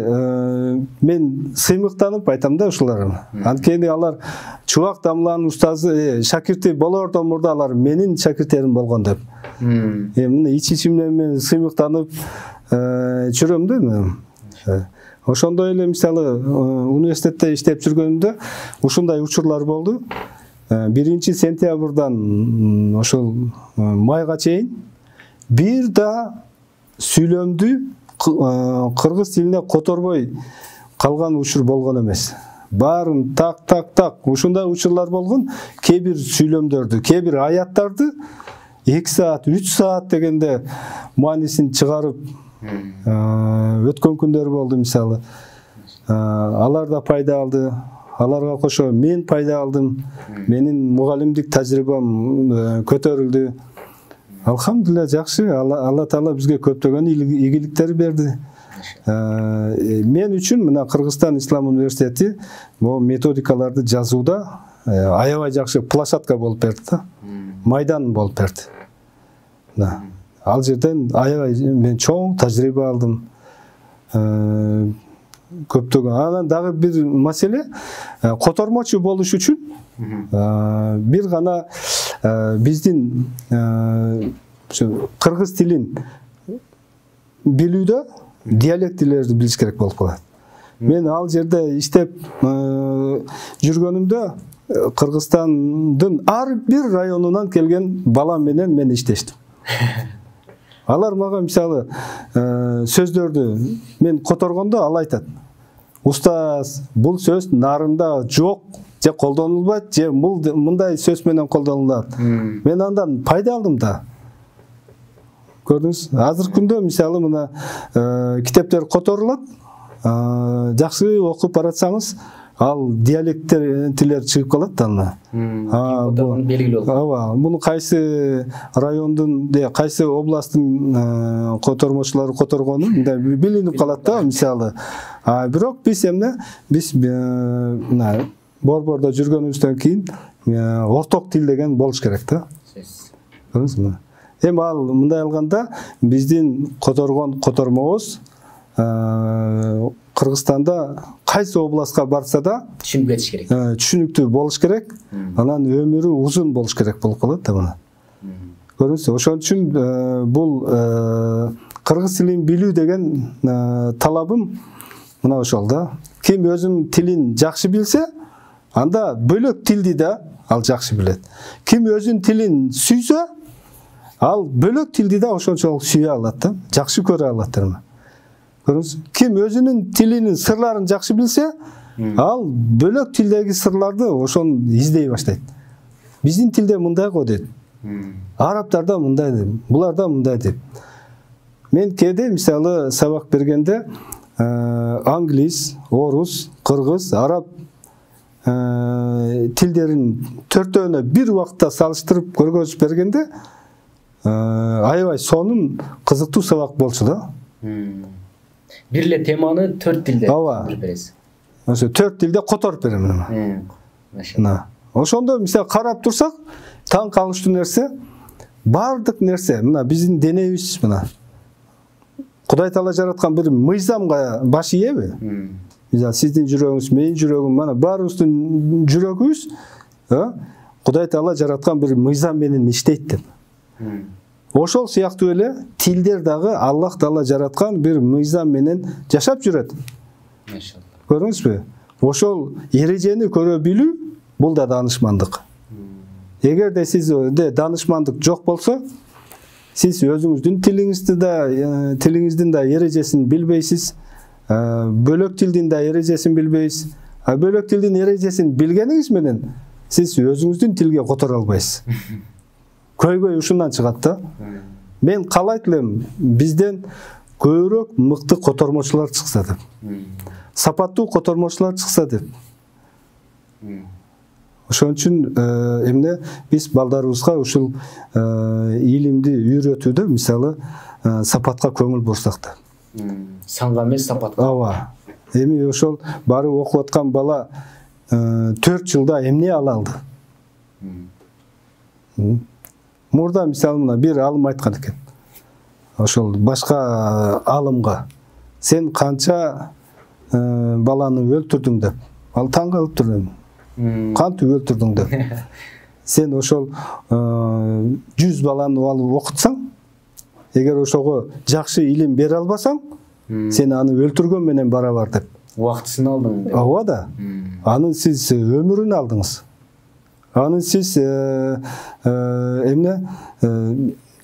мен сыймыктанып айтам да ушуларга. Анткени алар чубак дамланын устазы, шакирти болордон мурда алар менин шакирттерим болгон деп. Эми ич-ичимден мен сыймыктанып жүрөм да. Ошондой эле мисалы университетте иштеп жүргөнүмдө ушундай учурлар болду. 1 сентябрдан ошол майга чейин бир да сүйлөмдү кыргыз тилине которбой калган учур болгон эмес. Баарын так ушундай учурлар болгон. Кээ бир сүйлөмдөрдү, кээ бир аяттарды 2 саат, 3 саат дегенде маанисин чыгарып өткөн күндөр болду мисалы. Алар да пайда алды. Аларга кошо мен пайда алдым. Менин мугалимдик тажрыйбам көтөрүлдү. Алхамдулилла жакшы. Алла Таала бизге көптөгөн ийгиликтер берди. Мен үчүн мына Кыргызстан Ислам университети бул методикаларды жазууда аябай жакшы площадка болуп берди да. Майдан болуп берди. Ал жерден аябай мен чоң тажрыйба алдым. Көптөгөн. Анан дагы бир маселе, котормочу болуш үчүн бир гана биздин кыргыз тилин билүүдө диалектилерди билиш керек болуп калат. Мен ал жерде иштеп жүргөнүмдө Кыргызстандын ар бир районунан келген бала менен мен иштештим. Алар мага мисалы сөздөрдү мен которгондо ал айтат: "Устаз, бул сөз нарында жок, же колдонулбайт, же мындай сөз менен колдонулат." Мен андан пайда алдым да. Көрдүңүз? Азыркы күндө мисалы мына китептер которулат. Жакшы окуп баратсаңыз, ал диалектилер чыгып калат да аны. Ооба, муну кайсы райондун, кайсы областтын котормочулары которгону билинип калат да мисалы. Бирок биз мына борбордо жүргөнүбүздөн кийин орток тил деген болуш керек да. Көрдүңүзбү? Эми ал мындай алганда биздин которгон котормобуз Кыргызстанда кайсы областка барса да түшүнүктүү болуш керек. Анан өмүрү узун болуш керек болуп калат да мына. Көрдүңүзбү? Ошон үчүн бул кыргыз тилин билүү деген талабым мына ошол да. Ким өзүнүн тилин жакшы билсе, анда бөлөк тилди да ал жакшы билет. Ким өзүнүн тилин сүйсө, ал бөлөк тилди да ошончолук сүйө алат да, жакшы көрө алат да. Ким өзүнүн тилинин сырларын жакшы билсе, ал бөлөк тилдеги сырларды ошон издей баштайт. Биздин тилде мындай го дейт. Арабтарда мындай дейт, буларда мындай дейт. Мен кээде мисалы сабак бергенде англис, орус, кыргыз, араб тилдерин төртөөнө бир убакытта салыштырып көргөзүп бергенде аябай сонун кызыктуу сабак болчу да. Бир эле теманы 4 тилде берип бересиз. Ошо 4 тилде которуп берем. Ошондо мисалы карап турсак, таң калыштуу нерсе, бардык нерсе, мына биздин денебиз мына Кудай Таала жараткан бир мыйзамга баш ийеби? Мисалы сиздин жүрөгүңүз, менин жүрөгүм, мана баарыбыздын жүрөгүбүз Кудай Таала жараткан бир мыйзам менен иштейт деп. Ошол сыяктуу эле тилдер дагы Аллах Таала жараткан бир мыйзам менен жашап жүрөт. Көрдүңүзбү? Ошол эрежени көрө билүү бул да данышмандык. Эгерде сизде данышмандык жок болсо, сиз өзүңүздүн тилиңиздин да эрежесин билбейсиз, бөлөк тилдин да эрежесин билбейсиз. Бөлөк тилдин эрежесин билгениңиз менен сиз өзүңүздүн тилге которо албайсыз. Көйгөй ушундан чыгат да. Мен каалайт элем бизден көбүрөөк мыкты котормочулар чыкса деп. Сапаттуу котормочулар чыкса деп. Ошон үчүн эмне биз балдарыбызга ушул илимди үйрөтүүдө мисалы сапатка көңүл бурсак да. Санга эмес сапатка. Ооба. Эми ошол барып окуп аткан бала 4 жылда эмне ала алды? Мурда мисалы мына бир алым айткан экен. Ошол башка алымга сен канча баланы өлтүрдүң деп. Ал таң калып турдум. Кантип өлтүрдүң деп. Сен ошол 100 баланы алып окутсаң, эгер ошого жакшы илим бере албасаң, сен аны өлтүргөн менен барабар деп. Убактысын алдың. Ооба да. Анын сиз өмүрүн алдыңыз. Анын сиз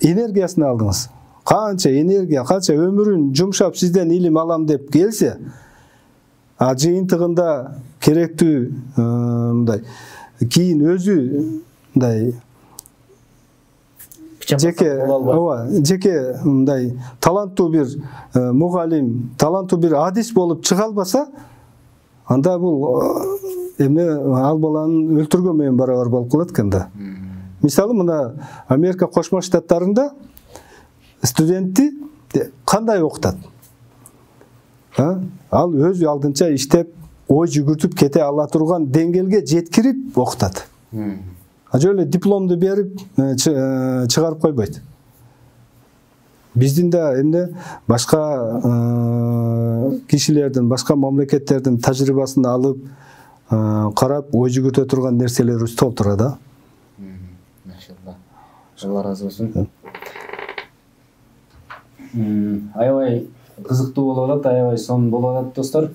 энергиясын алдыңыз. Канча энергия, канча өмүрүн жумшап сизден илим алам деп келсе, жыйынтыгында керектүү мындай кийин өзү мындай жеке мындай таланттуу бир мугалим, таланттуу бир адис болуп чыга албаса, анда бул эмне ал баланын өлтүргөн менен барабар болуп калат экен да. Мисалы мына Америка Кошмо Штаттарында студентти кандай окутат? Ал өз алдынча иштеп, ой жүгүртүп кете ала турган деңгээлге жеткирип окутат. Жөн эле дипломду берип чыгарып койбойт. Биздин да эмне башка кишилердин, башка мамлекеттердин тажрыйбасын алып, карап, ой жүгүртө турган нерселерибиз толтура да. Машалла. Алла разы болсун. Аябай кызыктуу болуп атат, аябай сонун болуп атат, достор.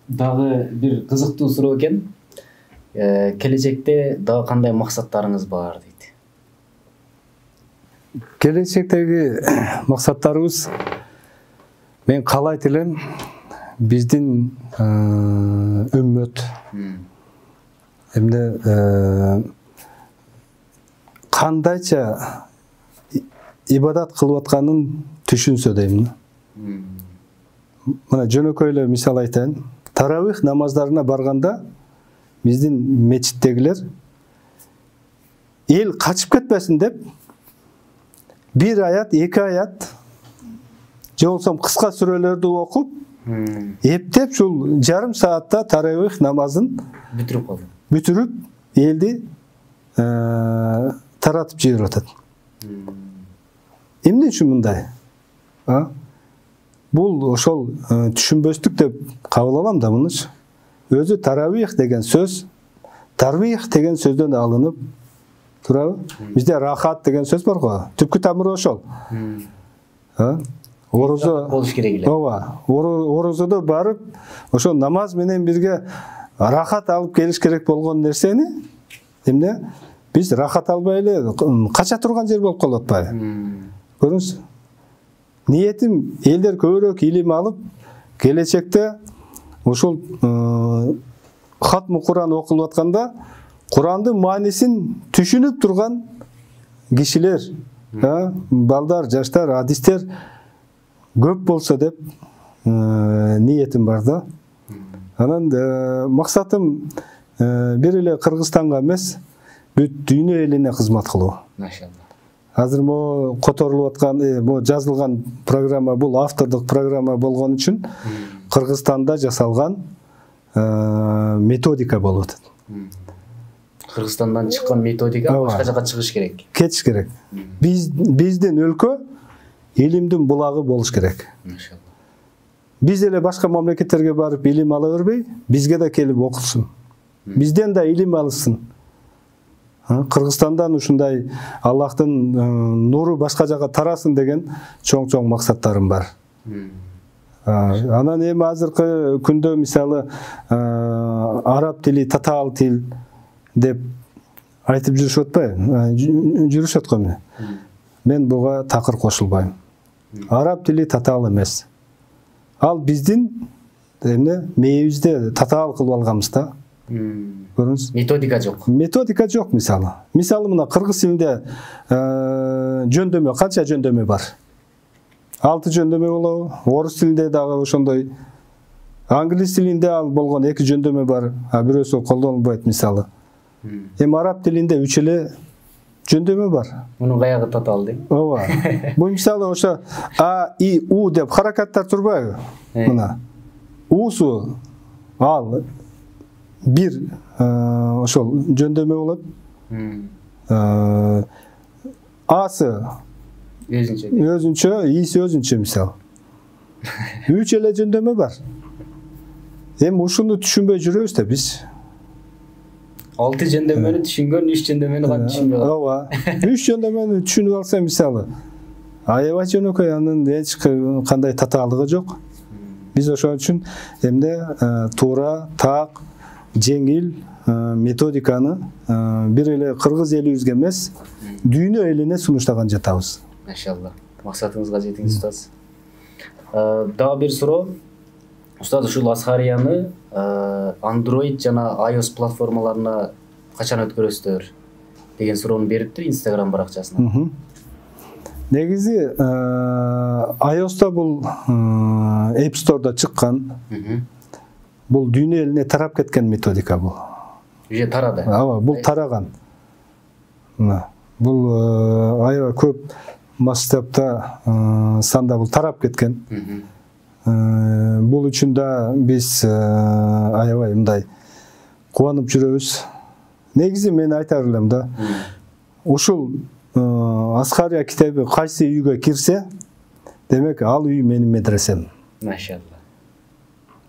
Дагы бир кызыктуу суроо экен. Келечекте дагы кандай максаттарыңыз бар дейт? Келечектеги максаттарыбыз, мен каалайт элем, биздин үммөт эмне кандайча ибадат кылып атканын түшүнсө дейм. Мына жөнөкөй эле мисал айтайын. Таравих намаздарына барганда биздин мечиттегилер эл качып кетпесин деп бир аят, эки аят же болсом кыска сүрөлөрдү окуп, эптеп ушул жарым саатта таравих намазын бүтүрүп элди таратып жиберип атат. Эмне үчүн мындай? Бул ошол түшүнбөстүк деп кабыл алам да мунучу. Өзү таравих деген сөз, тарвих деген сөздөн алынып турабы? Бизде рахат деген сөз бар го. Түпкү тамыры ошол. Орозо болуш керек эле. Ооба. Орозодо барып, ошо намаз менен бирге рахат алып келиш керек болгон нерсени эмне? Биз рахат албай эле кача турган жер болуп калып атпайбы? Көрүңүз. Ниетим элдер көбүрөөк илим алып, келечекте ушул хатмы Куран окулуп атканда Курандын маанисин түшүнүп турган кишилер, балдар, жаштар, адистер көп болсо деп ниетим бар да. Анан максатым бир эле Кыргызстанга эмес, бүт дүйнө элине кызмат кылуу. Машалла. Азыр мо которулуп аткан, мо жазылган программа, бул автордук программа болгон үчүн Кыргызстанда жасалган методика болуп атат. Кыргызстандан чыккан методика башка жака чыгыш керек. Кетиш керек. Биздин өлкө илимдин булагы болуш керек. Машалла. Биз эле башка мамлекеттерге барып илим ала бербей, бизге да келип окусун. Бизден да илим алышсын. Кыргызстандан ушундай Аллахтын нуру башка жака тарасын деген чоң-чоң максаттарым бар. Анан эми азыркы күндө мисалы араб тили, татаал тил деп айтып жүрүшүп атпайбы? Жүрүшөт го эмне? Мен буга такыр кошулбайм. Араб тили татаал эмес. Ал биздин эмне мээбизде татаал кылып алганбыз да. Көрүңүз. Методика жок. Методика жок мисалы. Мисалы мына кыргыз тилинде жөндөмө, канча жөндөмө бар? 6 жөндөмө болобу? Орус тилинде дагы ошондой. Англис тилинде ал болгон 2 жөндөмө бар, а бирөөсү колдонулбайт мисалы. Эми араб тилинде 3 эле жөндөмө бар. Мунун каягы татаал дейм. Ооба. Бул мисалы ошо а, и, у деп харакаттар турбайбы? Мына. Усу ал бир ошол жөндөмө болот. Асы өзүнчө, иси өзүнчө мисалы. 3 эле жөндөмө бар. Эми ушуну түшүнбөй жүрөбүз да биз. 6 жөндөмөнү түшүнгөн, 3 жөндөмөнү кантип түшүнбөй калат? Ооба. 3 жөндөмөнү түшүнүп алса мисалы, аябай жөнөкөй, анын эч кандай татаалыгы жок. Биз ошон үчүн эмне туура, так, жеңил методиканы бир эле кыргыз элибизге эмес, дүйнө элине сунуштаган жатабыз. Машалла. Максатыңызга жетиңиз, устаз. Дагы бир суроо. Устаз, ушул Асхарияны Android жана iOS платформаларына качан өткөрөсүздөр деген суроону бериптир Instagram баракчасына. Негизи iOS-та бул App Store'да чыккан. Бул дүйнө элине тарап кеткен методика бул. Уже тарады. Ооба, бул тараган. Бул аябай көп масштабта санда бул тарап кеткен. Бул үчүн да биз аябай мындай кубанып жүрөбүз. Негизи мен айтар элем да, ушул Аскария китеби кайсы үйгө кирсе, демек ал үй менин медресем. Машалла.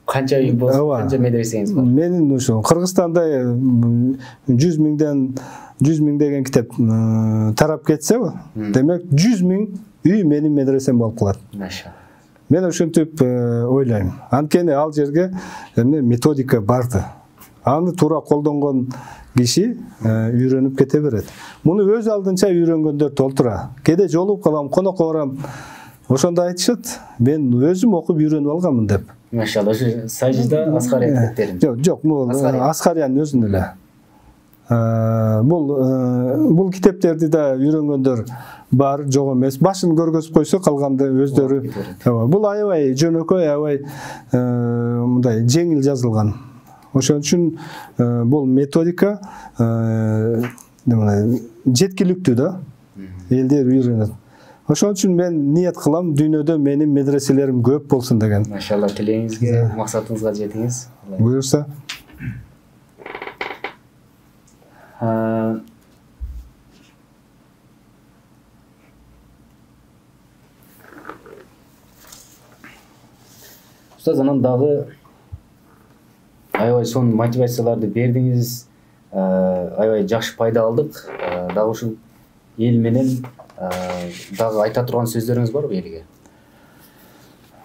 Канча үй болсо, канча медресеңиз бар? Менин ушул Кыргызстанда 100 миңдеген китеп тарап кетсе, демек 100 миң үй менин медресем болуп калат. Машалла. Мен ушинтип ойлойм. Анткени ал жерге методика барды. Аны туура колдонгон киши үйрөнүп кете берет. Муну өз алдынча үйрөнгөндөр толтура. Кеде жолуп калам, конокко барам. Ошондо айтышат, мен өзүм окуп үйрөнүп алганмын деп. Машалла, сажда Аскария китептерин. Жок, бул Аскариянын өзүнүн эле. Бул китептерди да үйрөнгөндөр бар, жок эмес. Башын көргөзүп койсо, калганды өздөрү. Бул аябай жөнөкөй, аябай мындай жеңил жазылган. Ошон үчүн бул методика жеткиликтүү да. Элдер үйрөнөт. Ошон үчүн мен ниет кылам, дүйнөдө менин медреселерим көп болсун деген. Машалла, тилегиңизге, максатыңызга жетиңиз. Буюрса. Устаз, анан дагы аябай сонун мотивацияларды бердиңиз, аябай жакшы пайда алдык. Дагы ушул эл менен дагы айта турган сөздөрүңүз барбы элге?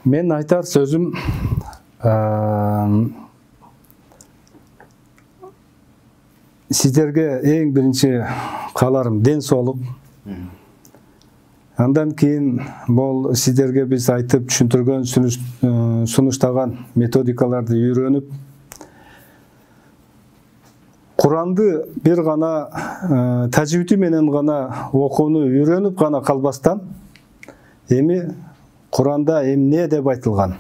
Мен айтар сөзүм сиздерге эң биринчи кааларым ден соолук. Андан кийин бул сиздерге биз айтып түшүндүргөн, сунуштаган методикаларды үйрөнүп, Куранды бир гана тажвиди менен гана окууну үйрөнүп гана калбастан, эми Куранда эмне деп айтылган?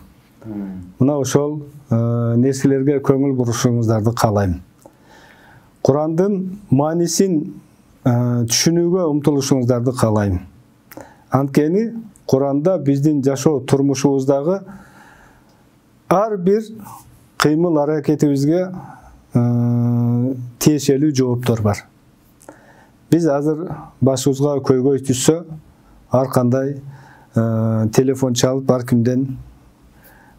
Мына ошол нерселерге көңүл бурушуңуздарды каалайм. Курандын маанисин түшүнүүгө умтулушуңуздарды каалайм. Анткени Куранда биздин жашоо турмушубуздагы ар бир кыймыл аракетибизге тиешелүү жооптор бар. Биз азыр башыбызга көйгөй түшсө, ар кандай телефон чалып, ар кимден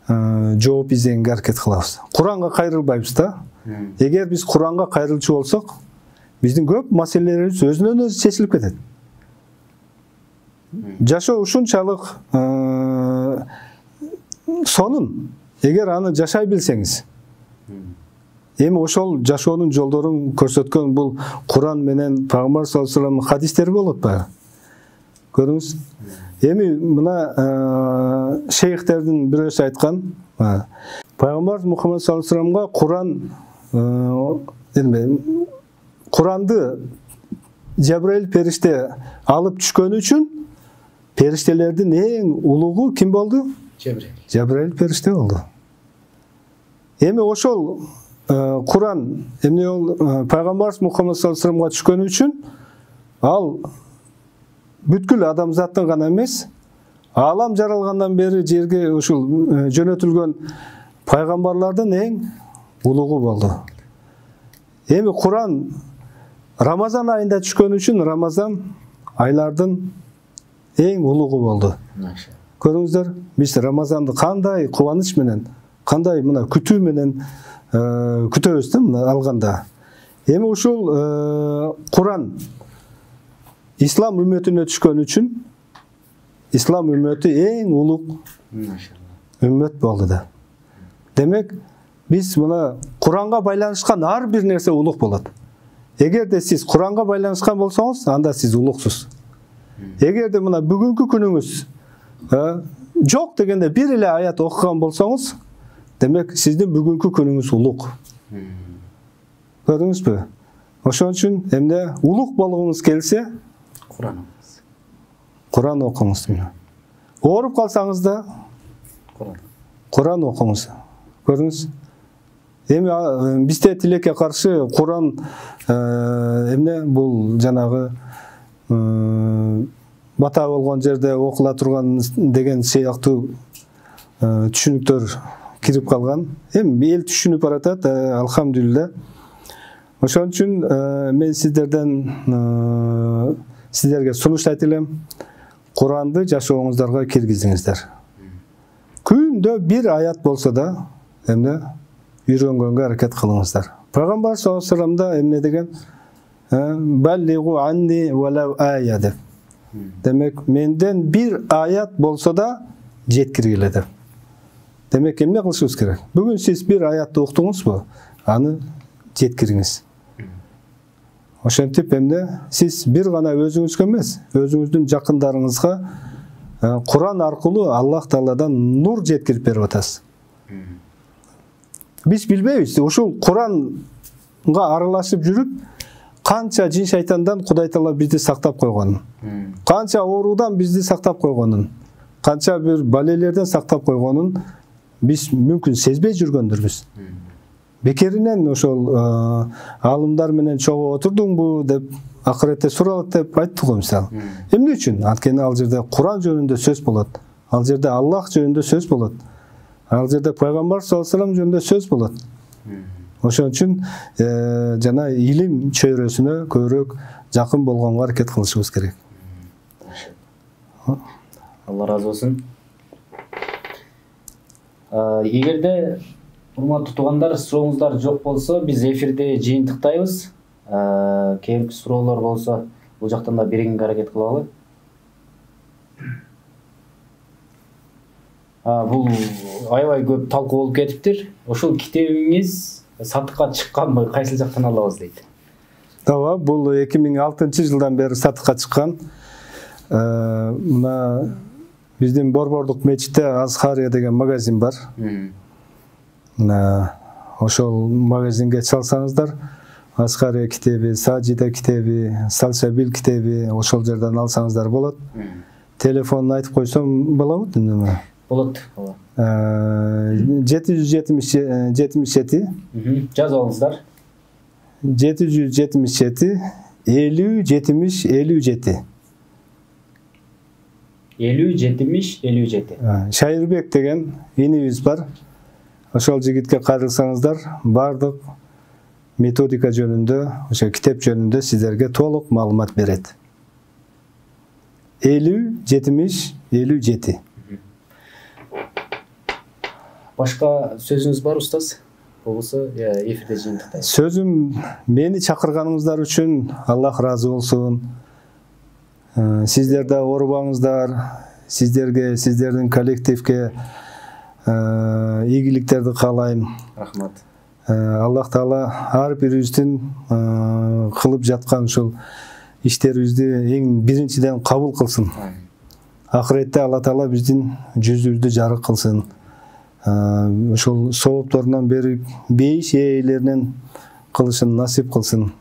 жооп издегенге аракет кылабыз. Куранга кайрылбайбыз да. Эгер биз Куранга кайрылчу болсок, биздин көп маселелерибиз өзүнөн өзү чечилип кетет. Жашоо ушунчалык сонун. Эгер аны жашай билсеңиз, эми ошол жашоонун жолдорун көрсөткөн бул Куран менен Пайгамбар саллаллаху алейхи вассаламдын хадистери болот баягы. Көрүңүз. Эми мына шейхтердин бирөөсү айткан, Пайгамбар Мухаммад саллаллаху алейхи вассаламга Куранды Жабраил периште алып түшкөнү үчүн периштелердин эң улугу ким болду? Жабраил периште болду. Эми ошол Куран эмне ол Пайгамбар Мухаммад саллаллаху алейхи вассаламга түшкөнү үчүн ал бүткүл адамзаттын гана эмес, алам жаралгандан бери жерге ушул жөнөтүлгөн пайгамбарлардын эң улугу болду. Эми Куран Рамазан айында түшкөн үчүн Рамазан айлардын эң улугу болду. Көрүңүздөр, биз Рамазанды кандай кубаныч менен, кандай мына күтүү менен күтөбүз да мына алганда. Эми ушул Куран ислам үммөтүнө түшкөн үчүн ислам үммөтү эң улуг үммөт болду да. Демек, биз мына Куранга байланышкан ар бир нерсе улуг болот. Эгерде сиз Куранга байланышкан болсоңуз, анда сиз улуксуз. Эгерде мына бүгүнкү күнүңүз жок дегенде бир эле аят окуган болсоңуз, демек сиздин бүгүнкү күнүңүз улуг. Көрдүңүзбү? Ошон үчүн эмне улуг болгуңуз келсе, Куран окуңуз. Ооруп калсаңыз да Куран окуңуз. Көрдүңүз? Эми бизде тилекке каршы Куран эмне бул жанагы бата болгон жерде окула турган деген сыяктуу түшүнүктөр кирип калган. Эми эл түшүнүп баратат, алхамдулилля. Ошон үчүн мен сиздерге сунуш айтып элем. Куранды жашооңуздарга киргизиңиздер. Күндө бир аят болсо да, эмне үйрөнгөнгө аракет кылыңыздар. Пайгамбар саллаллаху алейхи вассалам да эмне деген? Баллигу анни валау ая деп. Демек, менден бир аят болсо да жеткиргиле деп. Демек, эмне кылышыбыз керек? Бүгүн сиз бир аятты уктуңузбу? Аны жеткириңиз. Ошентип эмне? Сиз бир гана өзүңүзгө эмес, өзүңүздүн жакындарыңызга Куран аркылуу Аллах Тааладан нур жеткирип берип атасыз. Биз билбейбиз, ушул Куранга аралашып жүрүп, канча жин шайтандан Кудай Таала бизди сактап койгонун, канча оорудан бизди сактап койгонун, канча бир балелерден сактап койгонун биз мүмкүн сезбей жүргөндүрбүз. Бекеринен ошол алымдар менен чогуу отурдуңбу деп акыретте суралат деп айттык го мисалы. Эмне үчүн? Анткени ал жерде Куран жөнүндө сөз болот. Ал жерде Аллах жөнүндө сөз болот. Ал жерде Пайгамбар саллаллаху алейхи вассалам жөнүндө сөз болот. Ошон үчүн жана илим чөйрөсүнө көбүрөөк жакын болгонго аракет кылышыбыз керек. Алла разы болсун. Эгерде урматтуу туугандар, сурооңуздар жок болсо, биз эфирде жыйынтыктайбыз. Кийинки суроолор болсо, бул жактан да бергенге аракет кылалы. Бул аябай көп талкуу болуп кетиптир. Ошол китебиңиз сатыкка чыкканбы, кайсыл жактан алабыз дейт. Ооба, бул 2006-жылдан бери сатыкка чыккан. Мына биздин Борбордук мечитте Азхария деген магазин бар. Ошол магазинге чалсаңыздар, Азхария китеби, Саджида китеби, Салсабил китеби ошол жерден алсаңыздар болот. Телефонун айтып койсом болобу? Болот. 777 жазып алыңыздар. 777 50 70 57. 50 70 57. Шайырбек деген инибиз бар. Ошол жигитке кайрылсаңыздар, бардык методика жөнүндө, ошо китеп жөнүндө сиздерге толук маалымат берет. 50 70 57. Башка сөзүңүз бар, устаз? Болбосо, эфирде жыйынтыктайбыз. Сөзүм, мени чакырганыңыздар үчүн Аллах разы болсун. Сиздер да оорубаңыздар, сиздерге, сиздердин коллективге ийгиликтерди каалайм. Рахмат. Аллах Таала ар бирибиздин кылып жаткан ушул иштерибизди эң биринчиден кабыл кылсын. Акыретте Алла Таала биздин жүзүбүздү жарык кылсын. Ошол соопторунан берип бейиш ээлеринен кылышын насип кылсын.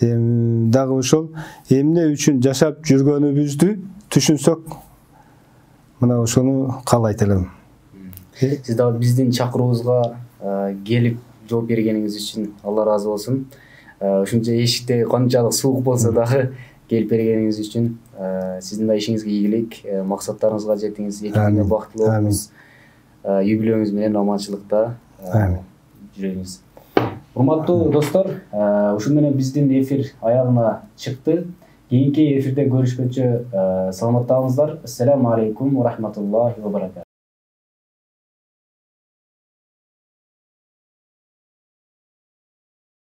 Дагы ошол эмне үчүн жашап жүргөнүбүздү түшүнсөк, мына ошону каалайт элем. Сиз дагы биздин чакыруубузга келип жооп бергениңиз үчүн Алла разы болсун. Ушунча эшикте канчалык суук болсо дагы келип бергениңиз үчүн сиздин да ишиңизге ийгилик, максаттарыңызга жетиңиз, экиңизге бактылуу болуңуз. Юбилейиңиз менен аманчылыкта жүрөңүз. Урматтуу достор, ушун менен биздин эфир аягына чыкты. Кийинки эфирде көрүшкөнчө саламаттаңыздар. Ассаламу алейкум ва рахматуллахи ва баракатух.